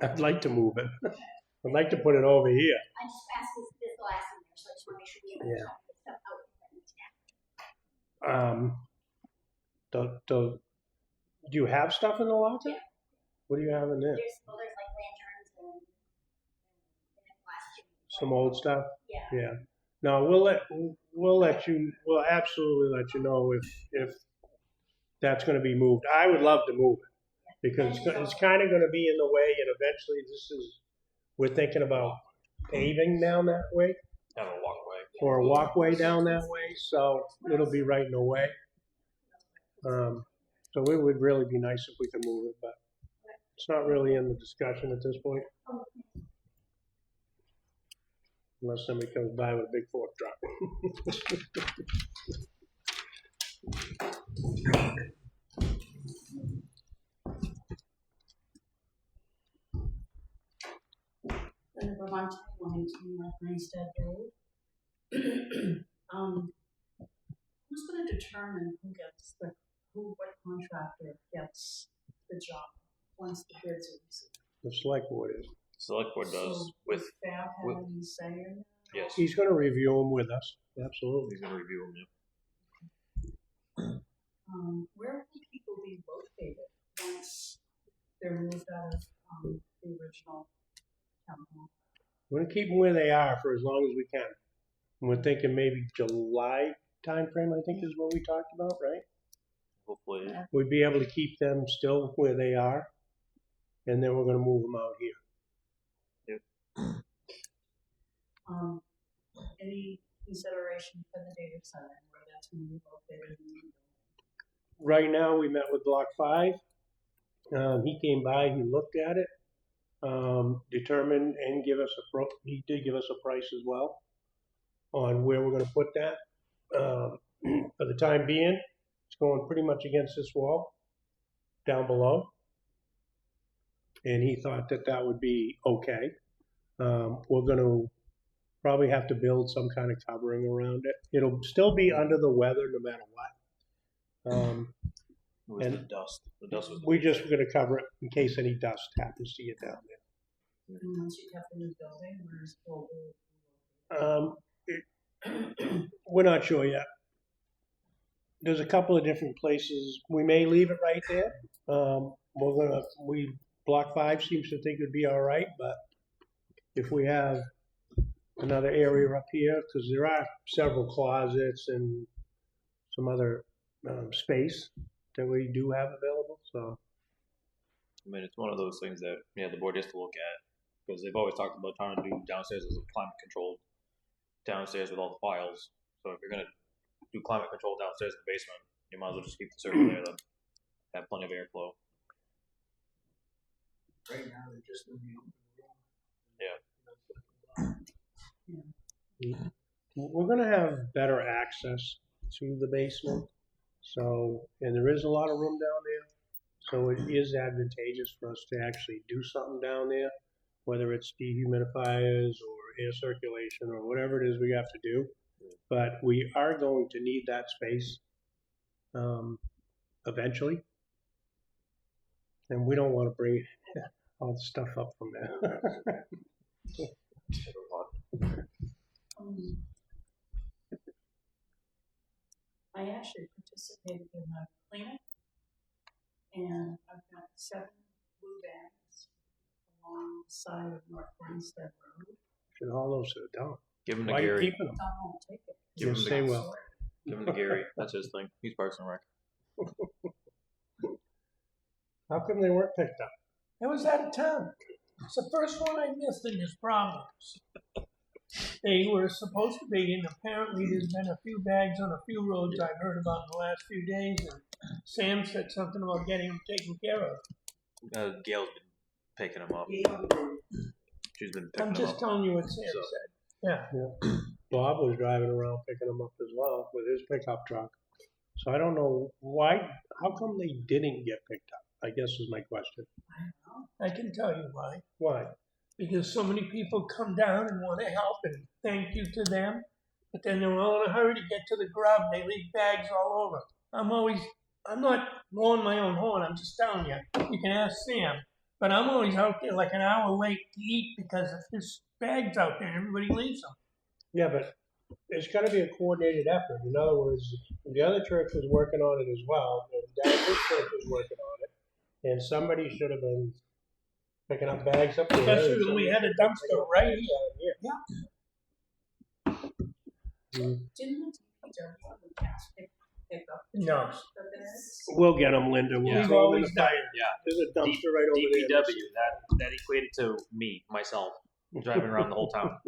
I'd like to move it. I'd like to put it over here. I just asked this last in there, so I just want to make sure we have enough stuff out that needs to happen. Do you have stuff in the locker? Yeah. What do you have in there? There's like land Some old stuff? Yeah. Yeah. No, we'll absolutely let you know if that's gonna be moved. I would love to move it, because it's kinda gonna be in the way, and eventually we're thinking about paving down that way, Have a walkway. or a walkway down that way, so it'll be right in the way. So it would really be nice if we could move it, but it's not really in the discussion at this point. Unless somebody comes by with a big fork truck. And Vermont 118 North Mainstead Road. Who's going to determine what contractor gets the job once the bids are received? The select board is. Select board does So with, does Fab have any say in that? yes, He's gonna review them with us, absolutely. he's gonna review them, yeah. Where will people be located once they're moved out of the original town hall? We're gonna keep them where they are for as long as we can. And we're thinking maybe July timeframe, I think is what we talked about, right? Hopefully, We'd be able to keep them still where they are, and then we're gonna move them out here. Any consideration for the data center where that's going to be located? Right now, we met with Block 5. He came by, he looked at it, determined and he did give us a price as well on where we're gonna put that. For the time being, it's going pretty much against this wall down below. And he thought that would be okay. We're gonna probably have to build some kind of covering around it. It'll still be under the weather no matter what. it was And the dust. The dust was. We're just gonna cover it in case any dust happens to get down there. And once you have the new building, where's Global? We're not sure yet. There's a couple of different places. We may leave it right there. Block 5 seems to think it'd be all right, but if we have another area up here, because there are several closets and some other space that we do have available. So, I mean, it's one of those things that the board has to look at, because they've always talked about trying to do downstairs as a climate controlled downstairs with all the files. So if you're gonna do climate control downstairs in the basement, you might as well just keep the circle there to have plenty of airflow. Right now, they're just in the open room. we're gonna have better access to the basement. So, and there is a lot of room down there. So it is advantageous for us to actually do something down there, whether it's dehumidifiers or air circulation or whatever it is we have to do. But we are going to need that space eventually. And we don't want to bring all the stuff up from there. I actually participated in a clinic, and I've got 7 blue bags along the side of North Mainstead Road. Should haul those to the dump. Give them to Why are you Gary. keeping them? I won't take it. Give Yes, them they to, will. give them to Gary. That's his thing. He's Parks and Rec. How come they weren't picked up? I was out of town. It's the first one I missed in this problems. They were supposed to be, and apparently there's been a few bags on a few roads I've heard about in the last few days, and Sam said something about getting them taken care of. Gail's been picking them up. She's been picking I'm them just up. telling you what Sam So- said. Yeah. Bob was driving around picking them up as well with his pickup truck. So I don't know why, how come they didn't get picked up, I guess is my question. I can tell you why. Why? Because so many people come down and want to help and thank you to them, but then they're all in a hurry to get to the grub. They leave bags all over. I'm not blowing my own horn. I'm just telling you. You can ask Sam. But I'm always out there like an hour late to eat because there's bags out there and everybody leaves them. Yeah, but it's got to be a coordinated effort. In other words, the other church was working on it as well, and this church was working on it, and somebody should have been picking up bags up there. Especially when we had a dumpster right here. Yeah. Didn't the DPW in the past pick up the No. trash, the bags? We'll get them, Linda. We'll Yeah. throw them in the fire. Yeah. There's a dumpster right over there. DPW, that equated to me, myself, driving around the whole town.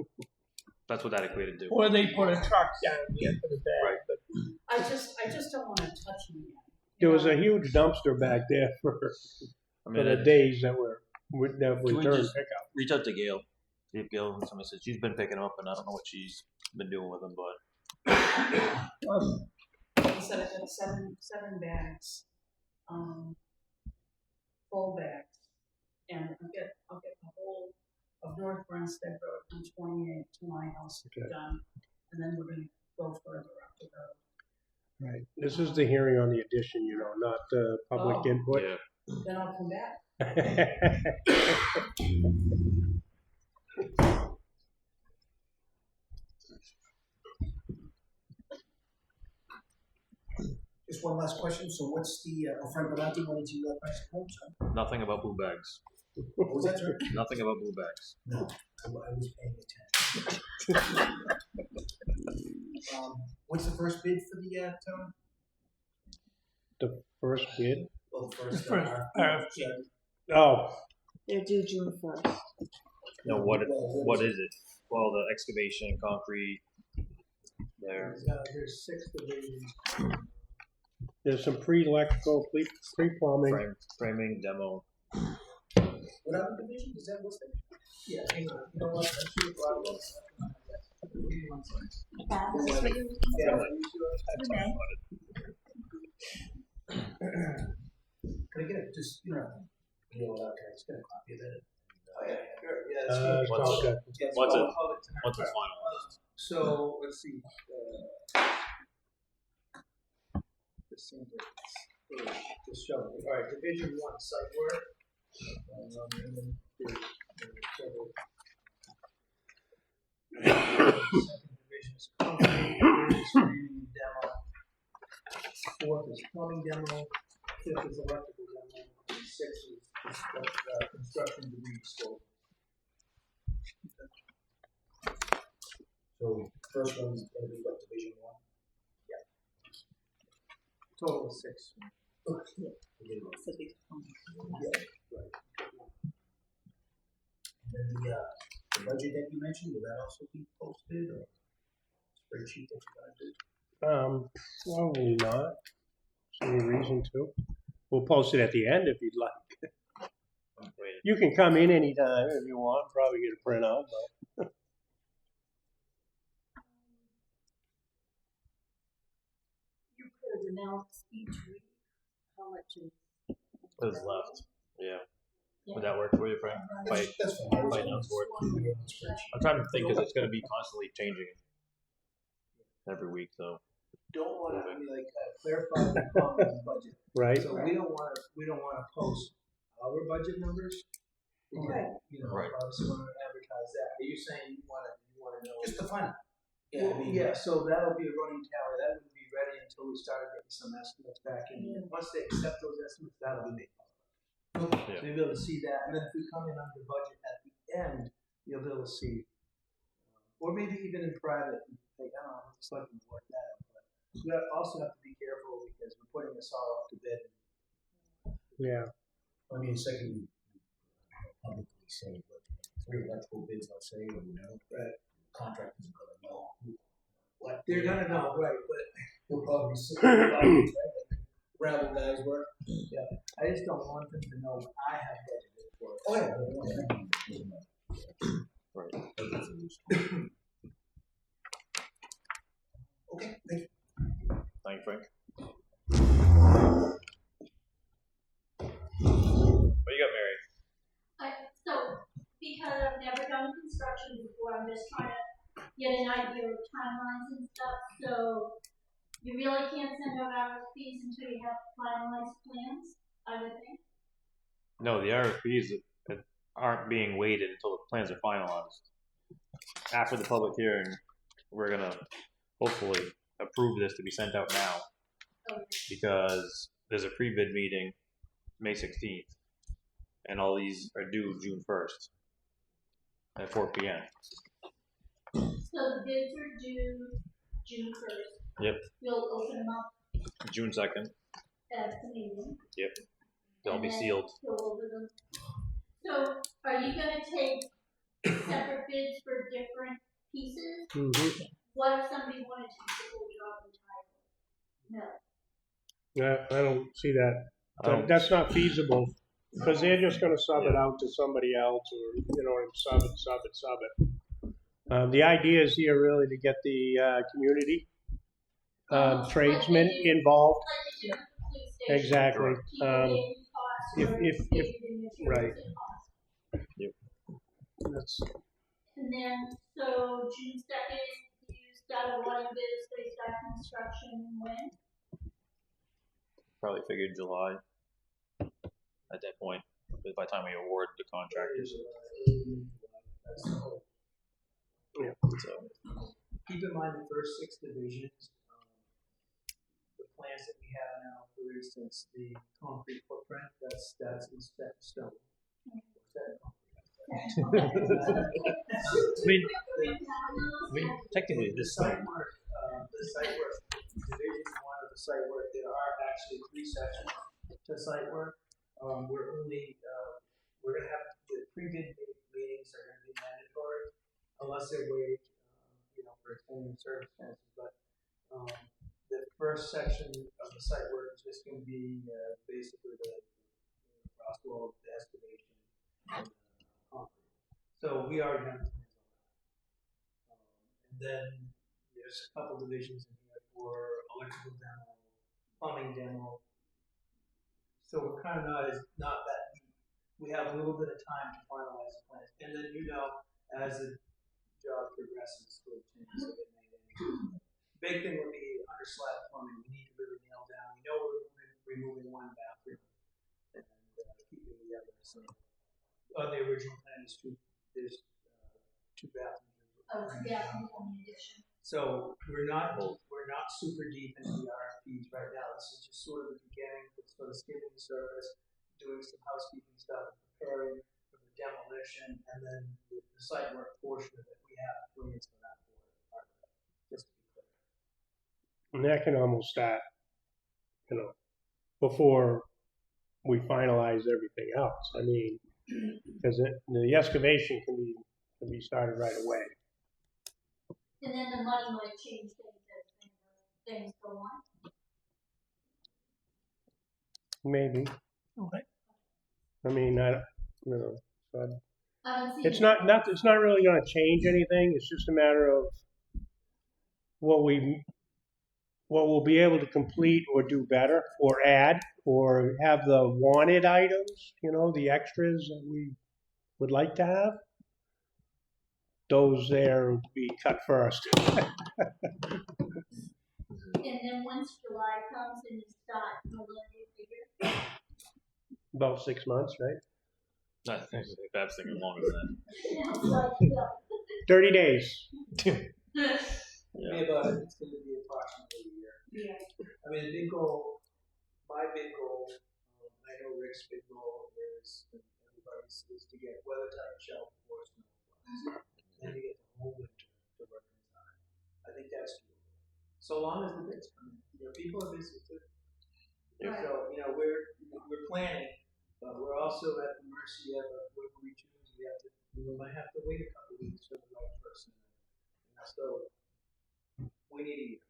That's what that equated to. Or they put a truck down here for the bag. Right. But I just don't wanna touch them again. there was a huge dumpster back there for I mean, the days that were that Can we return just- pickup. reach out to Gail. See if Gail, somebody says she's been picking them up, and I don't know what she's been doing with them, but He said I got seven bags, full bags, and I'll get the whole of North Branstead Road from 28 to my house Okay. done, and then we're gonna go further up the road. Right. This is the hearing on the addition, not public Oh. input. yeah. Then I'll come back. Just one last question, so what's the, Frank Benanti wanted to, price the home, sorry? Nothing about blue bags. What was that, sir? Nothing about blue bags. No, I was paying attention. What's the first bid for the, town? The first bid. Well, the first, First RFP. Oh, They're due June 1st. No, what is it? Well, the excavation, concrete. There. There's 6 divisions. there's some pre-electrical, pre-plumbing. Framing, demo. What other division, is that listed? Yeah, hang on, you know what, I should have brought it up. Give me one second. This is what you're looking Yeah, for. You may. Can I get it, just, you know, can I just get a copy of that? Oh, yeah, sure, yeah, that's It's good. all good. Yes, Once I'll- it- I'll let tonight. Once it's finalized. So, let's see, just show me, alright, Division 1, site work. And then there's several. Second division is concrete, third is framing and demo. Fourth is plumbing demo, fifth is electrical demo, and sixth is construction debris disposal. So, first one's gonna be what, Division 1? Yeah. Total of 6. Yeah. Right. And then the budget that you mentioned, will that also be posted or spreadsheet that you're gonna do? Probably not. Any reason to? We'll post it at the end if you'd like. You can come in anytime if you want. Probably get a printout, but You could announce each week how much is. What is left? Yeah. Yeah. Would that work for you, Frank? By That's fine. by announce board. I'm trying to think because it's going to be constantly changing every week, so. Don't wanna, clarify the comment budget. right. So we don't wanna post our budget numbers. Right. Right. Obviously wanna advertise that, are you saying you wanna know? Just the final. Yeah, I Well, mean- yeah, so that'll be a running tally, that wouldn't be ready until we started getting some estimates back in, and once they accept those estimates, that'll be made public. Yeah. So you'll be able to see that, and then if we come in under budget at the end, you'll be able to see, or maybe even in private, like, I don't know, just let them work that out, but we also have to be careful because we're putting this all up to bid. Yeah. I mean, second, publicly say, but 3 electrical bids, let's say, or Right. contractors are gonna know what. They're gonna know, right, but They'll probably be sitting right, like gravel guys work. I just don't want them to know I have budgeted for it. Oh, yeah. Right. Okay, thank you. Thank you, Frank. What you got, Mary? So, because I've never done construction before, I'm just trying to get an idea of timelines and stuff, so you really can't send out RFPs until you have finalized plans, I would think. No, the RFPs that aren't being waited until the plans are finalized. After the public hearing, we're gonna hopefully approve this to be sent out now Okay. because there's a pre-bid meeting May 16th, and all these are due June 1st at 4 p.m. So the bids are due June first. Yep. You'll open them up June 2nd. at the meeting. Yep. They'll and be then sealed. Go over them. So, are you gonna take separate bids for different pieces? Mm-hmm. What if somebody wanted to do the whole job entirely? No. Yeah, I don't see that. I don't- That's not feasible, because they're just gonna sub it out to somebody else, or, and sub it. The idea is here really to get the community tradesmen involved. Like they do with the police station. Exactly. People paying costs if- for if- getting the materials right. it costs. That's, And then, so June 2nd, you start awarding bids, they start construction when? Probably figured July. At that point, by the time we award the contractors. That's the hope. So, Keep in mind the first 6 divisions, the plans that we have now, for instance, the concrete footprint, that's in stone. What's that? technically, The site work, division 1 of the site work, there are actually 3 sections to site work. We're gonna have the pre-bid meetings are gonna be mandatory unless they're waived, for extending circumstances. But the first section of the site work is just gonna be basically the cross wall, the excavation, and concrete. So we already have plans on that. And then there's a couple divisions in here for electrical demo, plumbing demo. So we're kind of not that deep. We have a little bit of time to finalize the plans. And then, as the job progresses, we'll change so they may. Big thing would be under slab plumbing. We need to really nail down. We know we're removing 1 bathroom and keeping the other. So on the original plan, there's 2 bathrooms. Oh, yeah, on the addition. So we're not super deep into the RFPs right now. This is just sort of the beginning, sort of skimming the surface, doing some housekeeping stuff, preparing for the demolition, and then the site work portion of it. We have plans for that part of it, just to be clear. and that can almost start, before we finalize everything else. I mean, because the excavation can be started right away. And then the money might change things as things go on. Maybe. Okay. I mean, it's It's not really going to change anything. It's just a matter of what we'll be able to complete or do better or add or have the wanted items, the extras that we would like to have. Those there will be cut first. And then once July comes and you start, you'll let you figure. About 6 months, right? I think Bab's thinking longer than that. Yeah. 30 days. It's going to be approximately a year. Yeah. I mean, the big goal, my big goal, I know Rick's big goal is, and everybody's, is to get weather-tight shelf before snow flies. And then to get the whole winter to work in time. I think that's doable. So long as the bids come in. People are busy too. Right. So, we're planning, but we're also at the mercy of whoever we choose. We might have to wait a couple of weeks for the right person. So we need a year.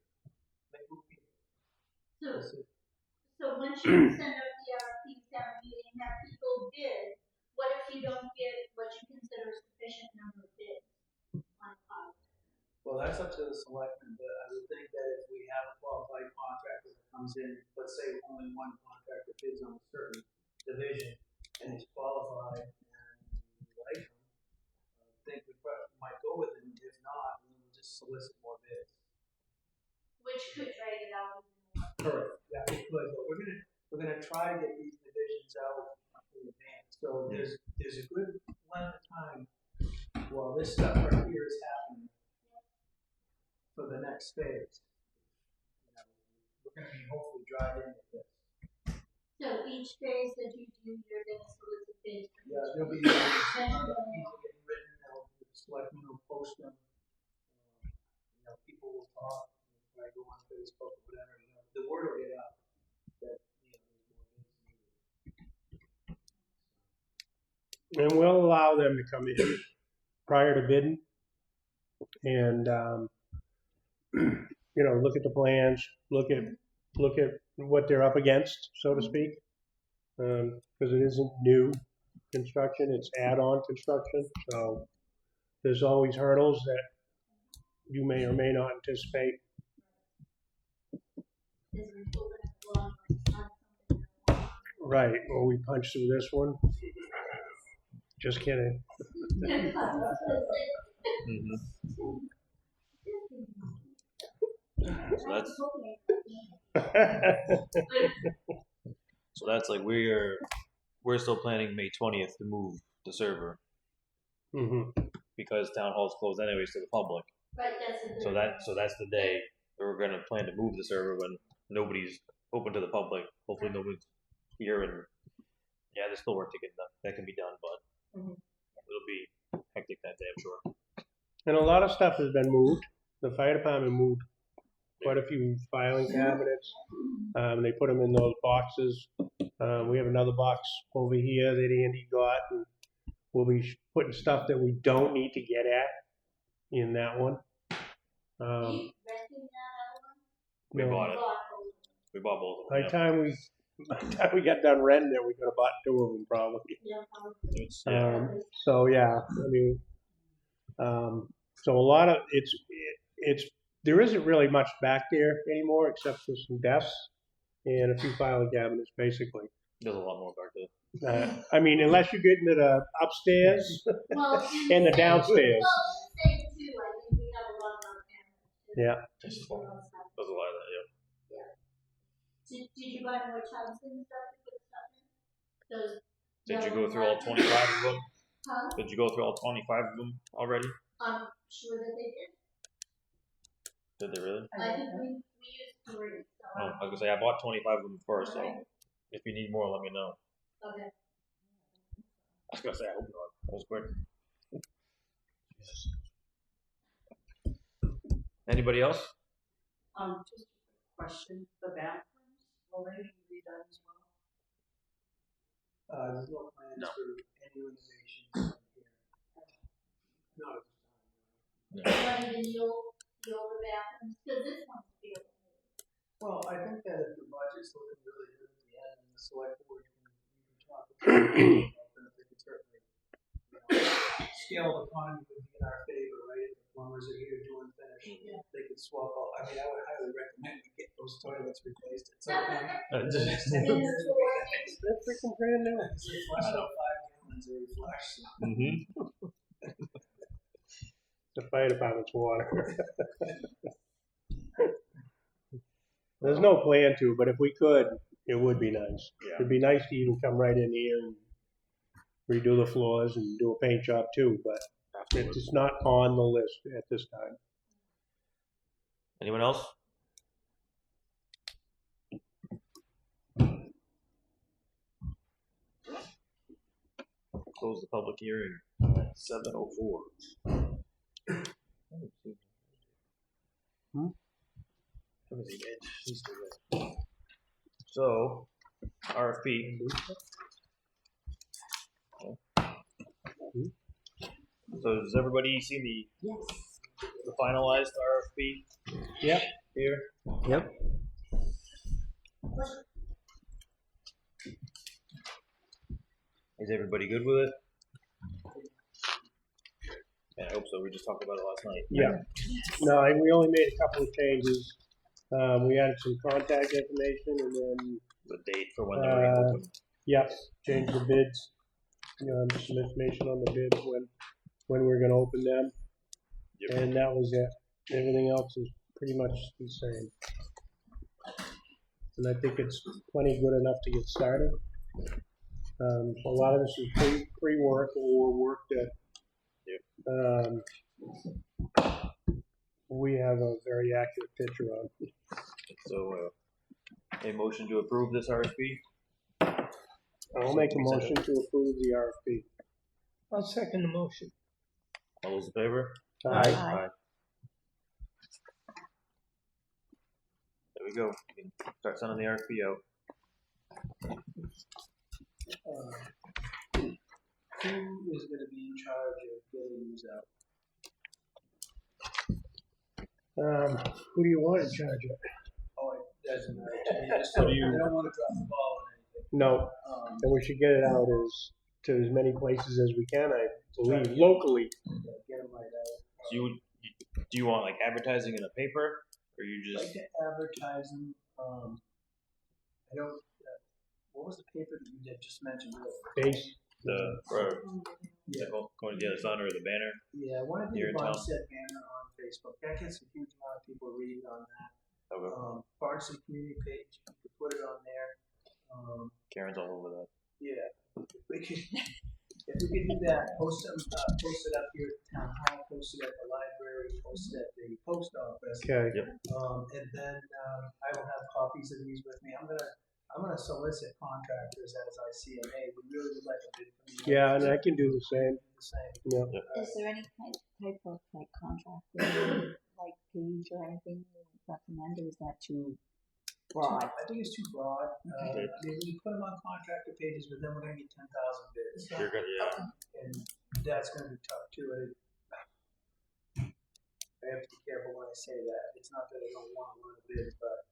So once you send out the RFPs down meeting, have people bid, what if you don't get what you consider a sufficient number of bids on a project? Well, that's up to the selectmen, but I would think that if we have a qualified contractor that comes in, let's say only 1 contractor bids on a certain division and is qualified and we like them, I think we might go with him. If not, we will just solicit more bids. Which could drag it out even more. Correct. Yeah, it could, but we're gonna try to get these divisions out in advance. So there's a good length of time while this stuff right here is happening for the next phase. We're gonna be hopefully dried in with this. So each phase that you do, you're gonna solicit bids. Yeah, there'll be these getting written. The selectmen will post them. People will talk. I go on Facebook or whatever, the word will get out that, there's more bids needed. And we'll allow them to come in prior to bidding and, look at the plans, look at what they're up against, so to speak. Because it isn't new construction, it's add-on construction, so there's always hurdles that you may or may not anticipate. Right, well, we punched through this one. Just kidding. Mm-hmm. So that's like we're still planning May 20th to move the server because town hall's closed anyways to the public. Right, So that's the day that we're gonna plan to move the server when nobody's open to the public. Hopefully nobody's here, and yeah, there's still work to get done. That can be done, but it'll be hectic that day, I'm sure. And a lot of stuff has been moved. The fire department moved quite a few filing cabinets. They put them in those boxes. We have another box over here that Andy got, and we'll be putting stuff that we don't need to get at in that one. We bought it. We bought both of By them. the time we got done renting it, we could have bought 2 of them probably. So yeah, I mean, so a lot of it's there isn't really much back there anymore except for some desks and a few filing cabinets, basically. There's a lot more back there. I mean, unless you get into the upstairs and the downstairs. Yeah. There's a lot of that, yeah. Did you buy more tubs and stuff to put stuff in? Did you go through all 25 of them? Huh? Did you go through all 25 of them already? I'm sure that they did. Did they really? I think we used 3. So Oh, I was gonna say I bought 25 of them first, so if you need more, let me know. okay. I was gonna say I hope not. That was quick. Anybody else? Just a question, the bathrooms, will they be redone as well? There's no plans for any renovations here. Not at this time. Not even the older bathrooms, because this one's beautiful. Well, I think that if the budget's looking really good at the end, and the select board can talk about it, they can certainly, scale of economy would be in our favor, right? If the plumbers are here doing finish, they could swap out. I mean, I would highly recommend we get those toilets replaced at some point. They're freaking brand new. They flush out 5 gallons every flush. The fire department's water. There's no plan to, but if we could, it would be nice. Yeah. It'd be nice to even come right in here and redo the floors and do a paint job too, but it's not on the list at this time. Anyone else? Close the public hearing at 7:04. So, RFP. So has everybody seen the finalized RFP? Yep. Here? Yep. Is everybody good with it? Yeah, I hope so. We just talked about it last night. Yeah. No, we only made a couple of changes. We added some contact information and then, The date for when they're going to open. yep, changed the bids. Some information on the bids when we're gonna open them. Yep. And that was it. Everything else is pretty much the same. And I think it's plenty good enough to get started. A lot of this is pre-work or work that we have a very accurate picture of. So, a motion to approve this RFP? I'll make a motion to approve the RFP. I'll second the motion. All those in favor? Aye. Aye. we go. We can start sending the RFP out. Who is gonna be in charge of getting these out? Who do you want in charge of? Oh, it doesn't matter to me, just so I don't wanna drop the ball on anything. No, and we should get it out to as many places as we can, I believe, locally. Get them right out. So do you want like advertising in a paper, or you Like just to advertise them, I don't, what was the paper that you had just mentioned? Base. going to the other sun or the banner? Yeah, I wanna do Here the in town? Barnstead banner on Facebook, that gets a huge amount of people reading on that. Okay. Barnstead community page, you could put it on there. Karen's all over that. Yeah, if we could do that, post it up here at the town hall, post it at the library, post it at the post office. Okay. Yep. And then, I will have copies of these with me. I'm gonna solicit contractors as I see them. Hey, we really would like a bid from you. Yeah, and I can do the same. The same. Yeah. Is there any type of like contract, like page or anything you would recommend, or is that too broad? I think it's too broad. I mean, we put them on contractor pages, but then we're gonna get 10,000 bids. You're good, yeah. And that's gonna be tough too. I have to be careful when I say that. It's not that I don't want to run a bid, but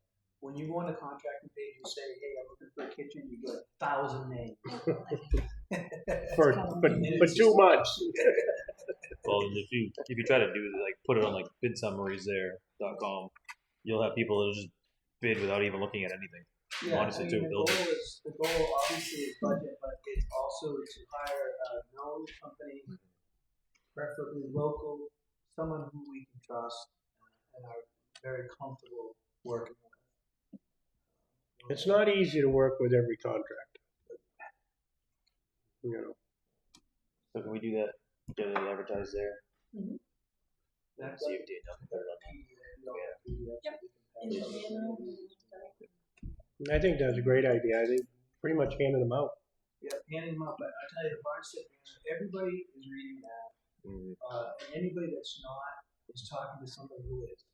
when you go on the contracting page and say, hey, I'm looking for a kitchen, you get 1,000 names. For 2 months. Well, if you try to do like put it on like bid summaries there.com, you'll have people that'll just bid without even looking at anything. Yeah, Honestly, I mean, too, the goal obviously is budget, but it's also to hire a known company, preferably local, someone who we can trust and are very comfortable working with. It's not easy to work with every contractor. You know. So can we do that? Get it advertised there. That's See if Danielle can put it on I think that's a great idea. I think pretty much handing them out. Yeah, handing them out. But I tell you, the Barnstead banner, everybody is reading that. And anybody that's not is talking to somebody who is.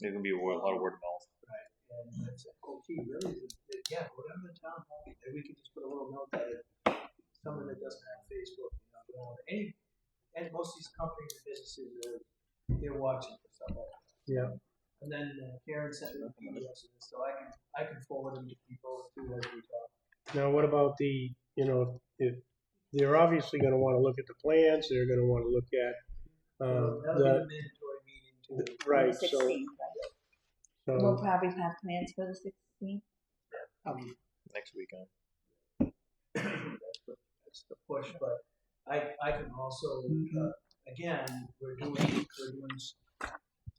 There's gonna be a lot of word of mouth. Right. And it's like, oh, gee, really? Yeah, go down to the town hall. Maybe we can just put a little note that someone that doesn't have Facebook, and most of these companies and businesses they're watching for stuff like that. Yeah. And then Karen sent me PDFs of this, so I can forward them to people too as we talk. Now, what about if they're obviously going to want to look at the plans, they're going to want to look at That'll be the mandatory meeting too. right. 16th, right? We'll probably have plans for the 16th. Next weekend. That's the push, but I can also again we're doing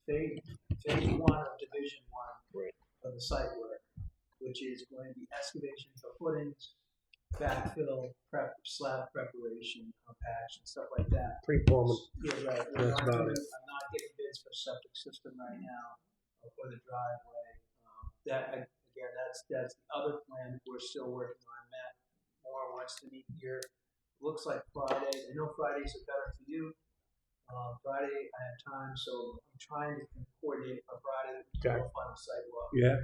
phase 1 of Division 1 of the site work, which is going to be excavation for footings, backfill, slab preparation, compaction, stuff like that. Pre-forming. Yeah, right. That's about it. I'm not getting bids for septic system right now or for the driveway. That's the other plan that we're still working on. Matt Moore wants to meet here. Looks like Friday. I know Fridays are better for you. Friday I have time, so I'm trying to coordinate a Friday that we can go on a sidewalk. Yeah.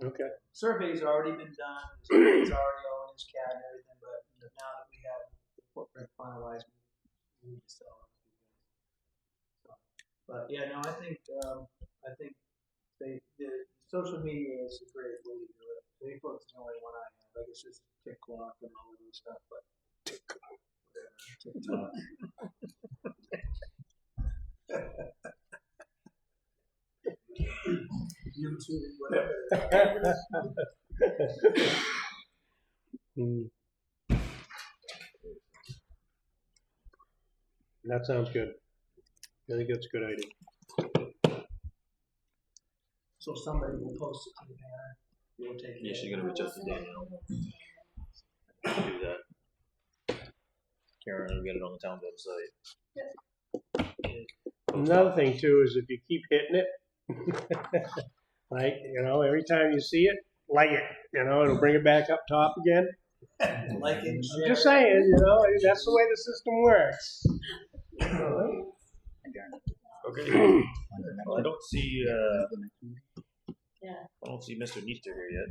Okay. Survey's already been done. It's already all in his CAD and everything, but now that we have the footprint finalized, we need to sell it. So, but yeah, no, I think the social media is a great way to do it. Facebook's the only one I have. I guess it's TikTok and all of this stuff, but TikTok. YouTube, whatever. That sounds good. I think that's a good idea. So somebody will post it to the banner. You'll take it. Yeah, she's gonna reach out to Danielle. Do that. Karen will get it on the town website. Another thing too is if you keep hitting it, like every time you see it, like it. It'll bring it back up top again. Like it. I'm just saying, that's the way the system works. Okay. Well, I don't see. don't see Mr. Neester here yet.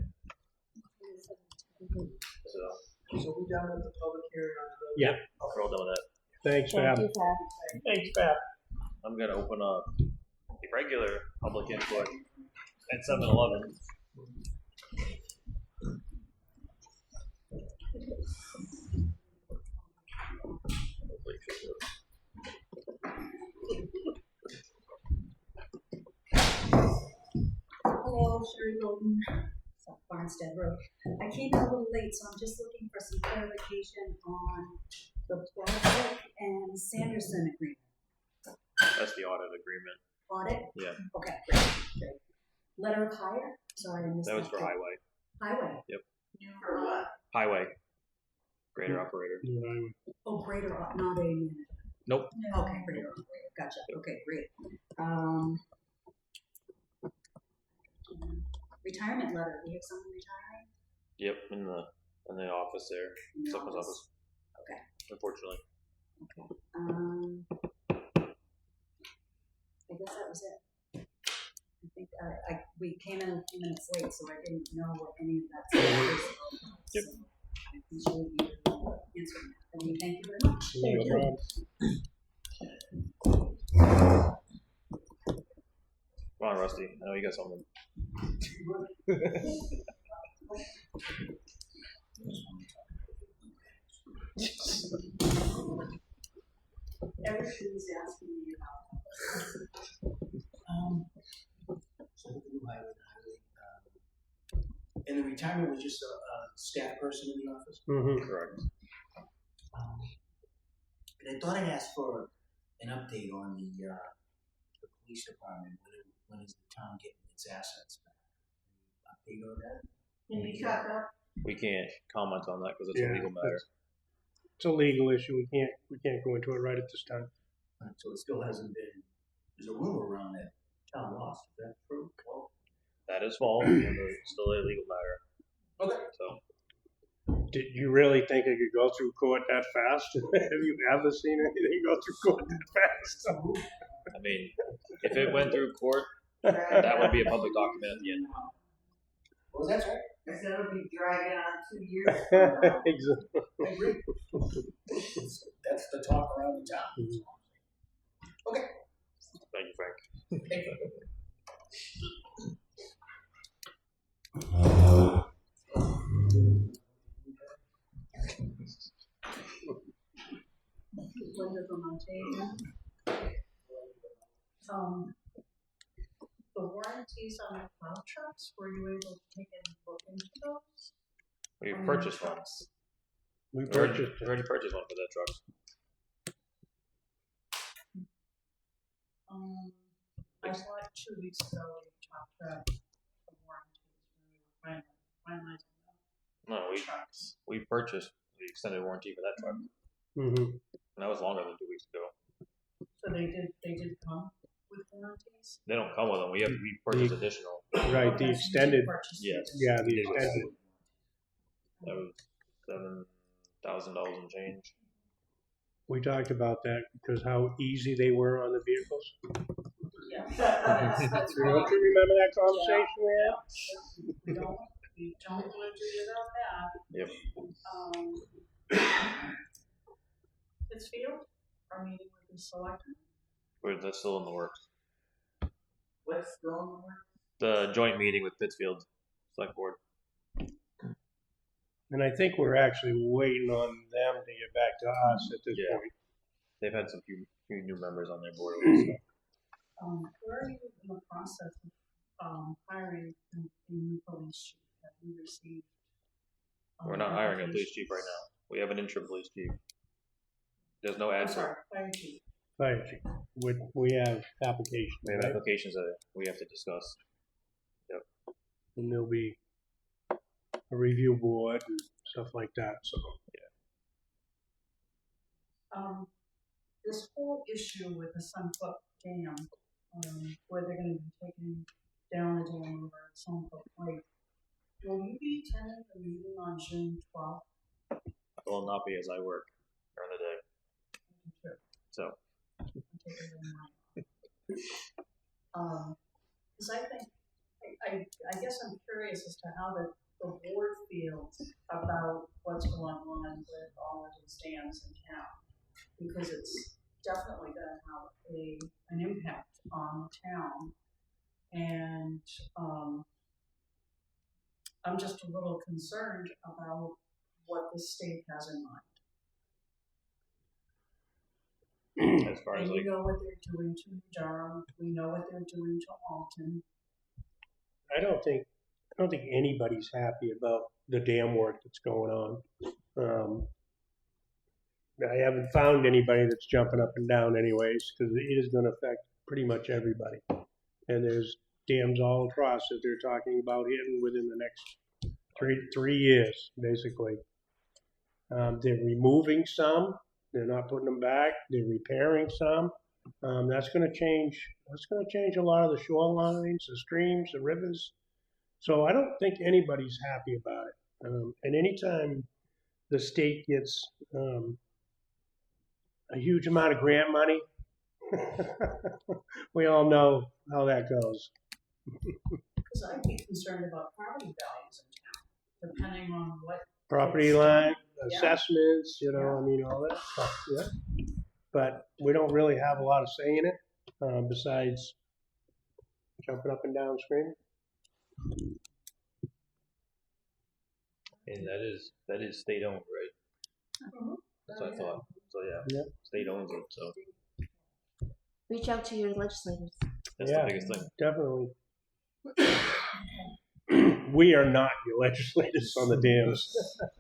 So So we done with the public hearing on the. Yeah. we're all done with that. Thanks, Fab. Thanks, Fab. I'm gonna open up the regular public input at 7-Eleven. Hopefully it should work. Hello, Sherry Golden, South Barnstead Road. I came in a little late, so I'm just looking for some clarification on the Project and Sanderson agreement. That's the audit agreement. Audit? Yeah. Okay, great. Letter of hire? Sorry, I missed That was for bit. highway. Highway? For what? Highway. Grader operator. Oh, greater, not a manager. Nope. Okay, greater operator, gotcha, okay, great. Retirement letter, we have someone retiring? Yep, in the office there. In the Someone's office. office. Okay. Unfortunately. Okay, I guess that was it. I think, we came in a few minutes late, so I didn't know what any of that stuff was about. Yep. So I appreciate you answering that, and thank you very much. No problem. Come on, Rusty. I know you got something. Everybody's asking me about. So the new highway, and the retirement was just a staff person in the office. Mm-hmm. Correct. And I thought I'd ask for an update on the police department. When is the town getting its assets back? Update on that? Can you shut up? We can't comment on that because it's a legal matter. It's a legal issue. We can't go into it right at this time. So it still hasn't been. There's a rumor around that town lost. Is that true? Well, That is false, and it's still a legal matter. okay. So Did you really think it could go through court that fast? Have you ever seen anything go through court that fast? I mean, if it went through court, that would be a public document at the end. Well, that's right. Because it'll be dragging on 2 years. Exactly. I agree. That's the talk around the town. Okay. Thank you, Frank. Thank you. Linda from Montana. The warranties on the plow trucks, were you able to take and look into those? We On purchased the one. trucks? We We purchased it. already purchased one for that truck. I saw it 2 weeks ago, we talked about the warranties, when we were finalizing No, the trucks. we purchased the extended warranty for that truck, Mm-hmm. and that was longer than 2 weeks ago. So they did come with warranties? They don't come with them. We purchased additional. Right, the Okay, so you did extended. purchase Yes. it. Yeah, the extended. That was $7,000 and change. We talked about that because how easy they were on the vehicles. Yeah. Don't you remember that conversation we had? We don't want to do without that. Yep. Pittsfield, our meeting with the selectmen. That's still in the works. What's going on? The joint meeting with Pittsfield Select Board. And I think we're actually waiting on them to get back to us at this Yeah. point. They've had some few new members on their board. Already, so. Where are you in the process of hiring a new police chief? Have you received? We're not hiring a police chief right now. We have an interim police chief. There's no I'm ad sorry, for. fire chief. Right, we have applications, We have right? applications that we have to discuss. And there'll be a review board and stuff like that, so. This whole issue with the Sunfoot Dam, where they're gonna be taking down the dam over at Sunfoot Lake. Will you be attending the meeting on June 12th? I will not be as I work during the day. So Because I think, I guess I'm curious as to how the board feels about what's going on with all of these dams in town. Because it's definitely gonna have an impact on the town. And, I'm just a little concerned about what the state has in mind. As far as And like, you know what they're doing to Durham, we know what they're doing to Alton. I don't think anybody's happy about the dam work that's going on. I haven't found anybody that's jumping up and down anyways, because it is gonna affect pretty much everybody. And there's dams all across that they're talking about hitting within the next three years, basically. They're removing some, they're not putting them back, they're repairing some. That's gonna change a lot of the shorelines, the streams, the rivers. So I don't think anybody's happy about it. And anytime the state gets a huge amount of grant money, we all know how that goes. Because I'd be concerned about property values in town, depending on what. Property line, Yeah. assessments, you know, I mean, all that stuff, yeah. But we don't really have a lot of say in it, besides jumping up and down screaming. and that is state owned, right? That's what I thought. So yeah, state owns it. So Reach out to your legislators. that's the biggest thing. Definitely. We are not your legislators on the dams.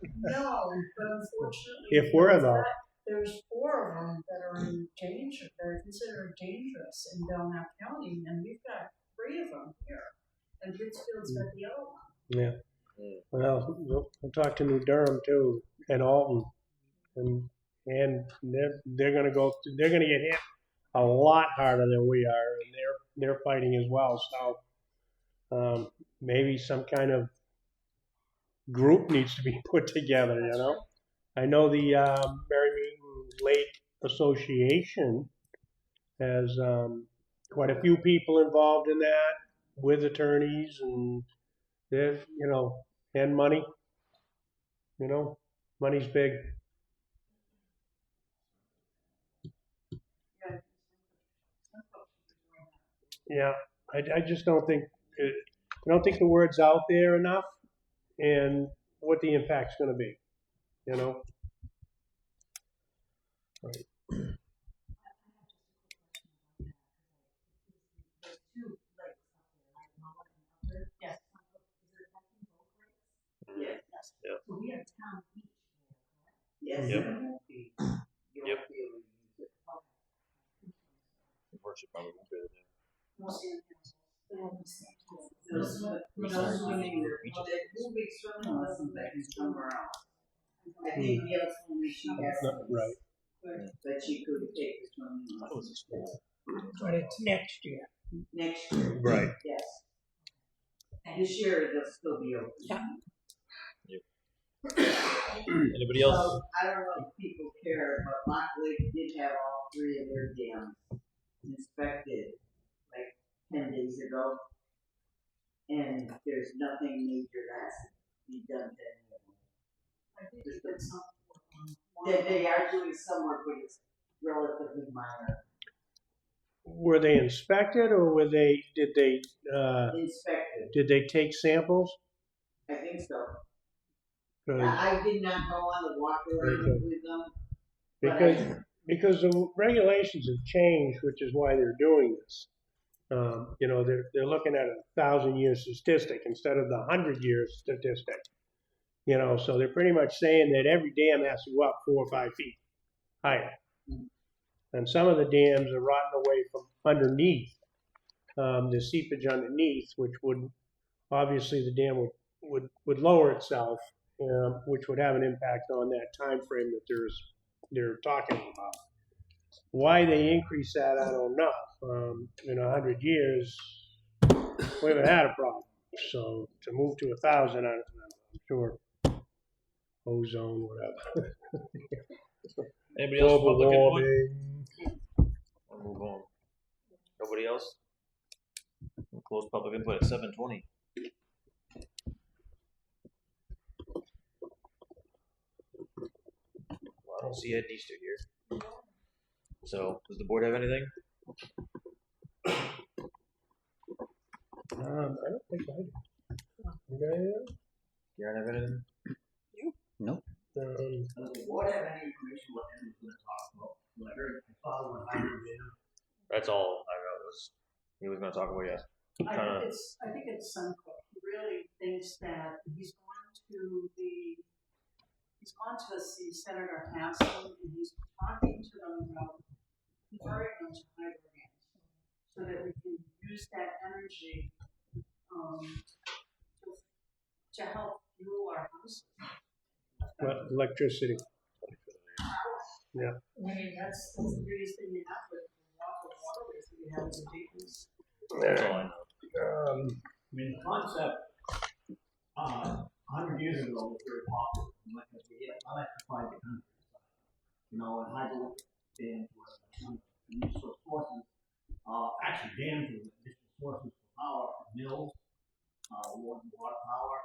No, but unfortunately. If we're though. There's 4 of them that are in danger, they're considered dangerous in Belknap County, and we've got 3 of them here. And Pittsfield's got the other one. Yeah. Well, we'll talk to New Durham too, and Alton, and they're gonna get hit a lot harder than we are, and they're fighting as well. So maybe some kind of group needs to be put together. You know, I know the Merrymeeting Lake Association has quite a few people involved in that with attorneys, and they've and money. Money's big. Yeah, I just don't think the word's out there enough, and what the impact's going to be. Right. Yes. Yeah. So we have town beach. Yes. Yep. You won't be able to use it. Worship probably won't be able to do. Those swimming, well, they will be swimming lessons that can somewhere else. I think Gail told me she has some, Right. but she couldn't take the swimming lessons. But it's next year. Next year. Right. Yes. This year they'll still be open. Anybody else? So, I don't know if people care, but Lock Lake did have all 3 of their dams inspected like 10 days ago. And there's nothing major that has to be done to any of them. I think they did something. They are doing some work, but it's relatively minor. Were they inspected, or did they Inspected. take samples? I think so. 'Cause- I did not go on the walk around with them. because the regulations have changed, which is why they're doing this. They're looking at 1,000-year statistic instead of the 100-year statistic. So they're pretty much saying that every dam has to go up 4 or 5 feet higher. And some of the dams are rotting away from underneath, the seepage underneath, which would, obviously the dam would lower itself, which would have an impact on that time frame that they're talking about. Why they increase that, I don't know. In 100 years, we haven't had a problem. So to move to 1,000, I'm sure ozone, whatever. Anybody else? Global Public input? warming. We'll move on. Nobody else? We'll close public input at 7:20. Well, I don't see Ed Easter here. So, does the board have anything? I don't think I do. You got anything? You don't have anything? Nope. Does the board have any information what Ed was gonna talk about? Well, I heard, I saw one hydrogen. That's all I know was he was going to talk about, yes. I think it's Suncook. He really thinks that he's gone to see Senator Hassan, and he's talking to them about converting them to hydrogen, so that we can use that energy, to help fuel our houses. Electricity. Yeah. I mean, that's the biggest thing you have with the waterways that you have as a deepness. That's all I know. I mean, the concept, 100 years ago was very popular, like we had electrified the country. You know, and hydro dams were additional sources, actually dams were additional sources for power for mills, water power,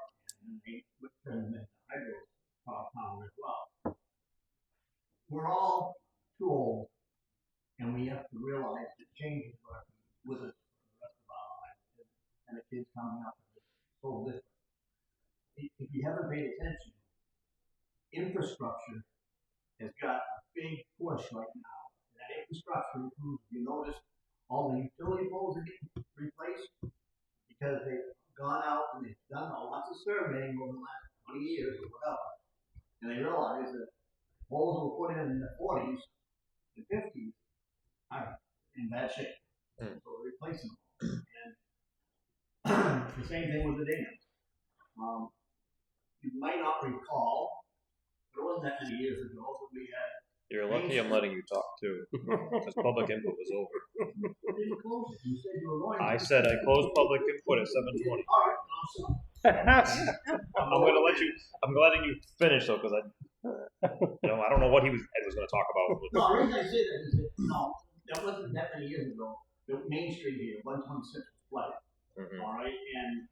and then they would turn them into hydro power as well. We're all too old, and we have to realize that change is going to be with us for the rest of our lives, and the kids coming up is so different. If you haven't paid attention, infrastructure has got a big push right now. And that infrastructure includes, you notice, all the utility poles are getting replaced because they've gone out and they've done lots of surveying over the last 20 years or whatever, and they realize that poles that were put in the 40s and 50s are in bad shape. So they're replacing them. And the same thing with the dams. You might not recall, but it wasn't that many years ago that we had. You're lucky I'm letting you talk too, because public input was over. You closed it. You said you were going to. I said I closed public input at 7:20. All right, I'm sorry. I'm letting you finish though, because I don't know what Ed was going to talk about. No, the reason I say that is that, that wasn't that many years ago. The Main Street here, 126 was flooded. Mm-hmm. All right, and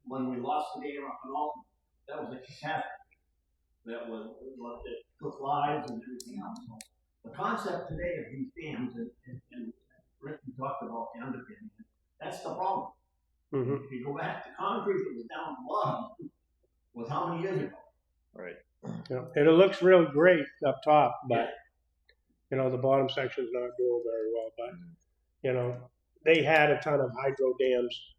when we lost the dam up in Alton, that was a catastrophe. That took lives and everything else. So the concept today of these dams, and Rick talked about the underpinning, that's the problem. Mm-hmm. If you go back to concrete that was down at the bottom, was how many years ago? Right. Yeah. And it looks real great up top, but the bottom section's not doing very well. But they had a ton of hydro dams.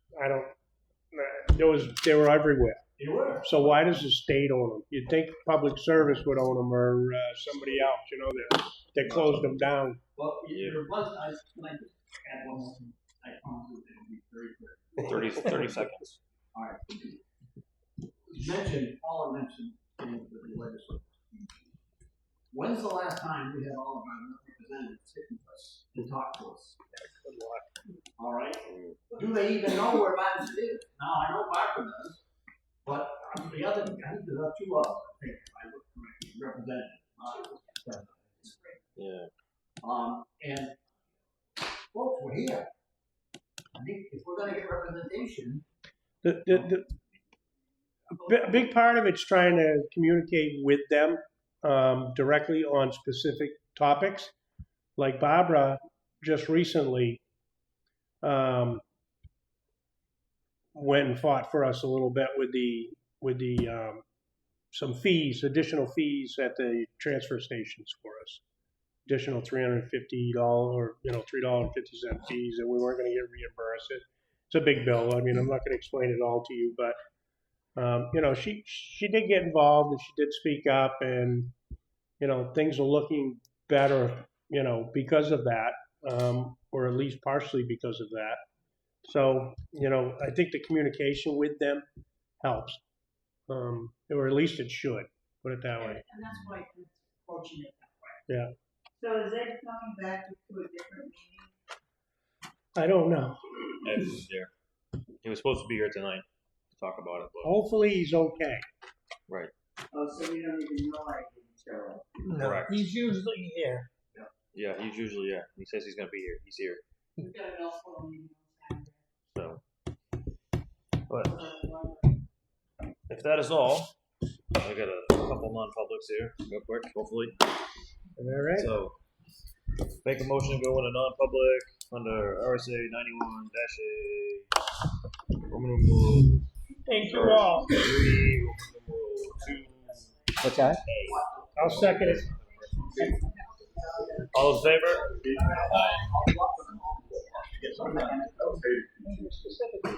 They were everywhere. They were. So why does the state own them? You'd think public service would own them or somebody else. They closed them down. Well, there was. Can I just add one more thing? I promise you it'll be very quick. 30 seconds. All right. Paula mentioned things with the legislature. When's the last time we had all of our representatives sit with us and talk to us? All right. Do they even know where Madison is? Now I know Barbara does, but I think there are two others. I think I look correctly represented. Yeah. And folks, we're here. I think if we're going to get representation, A big part of it's trying to communicate with them directly on specific topics. Like Barbara just recently went and fought for us a little bit with the some fees, additional fees at the transfer stations for us. Additional $350 or $3.50 fees that we weren't going to get reimbursed. It's a big bill. I mean, I'm not going to explain it all to you, but she did get involved and she did speak up, and things are looking better, because of that, or at least partially because of that. So I think the communication with them helps, or at least it should. Put it that way. And that's why it's fortunate that way. Yeah. So is Ed coming back to a different meeting? I don't know. Ed's here. He was supposed to be here tonight to talk about it, but Hopefully he's okay. right. Oh, so we don't even know I didn't show up. No, Correct. he's usually here. Yeah, he's usually He says he's going to be here. He's here. We've got an also meeting on Saturday. So But if that is all, I got a couple non-publics here, real quick, hopefully. All right. So, make a motion to go into non-public under RSA 91-A, Roman numeral Thank you all. 3, Roman numeral 2. What's that? I'll second it. All in favor? Specifically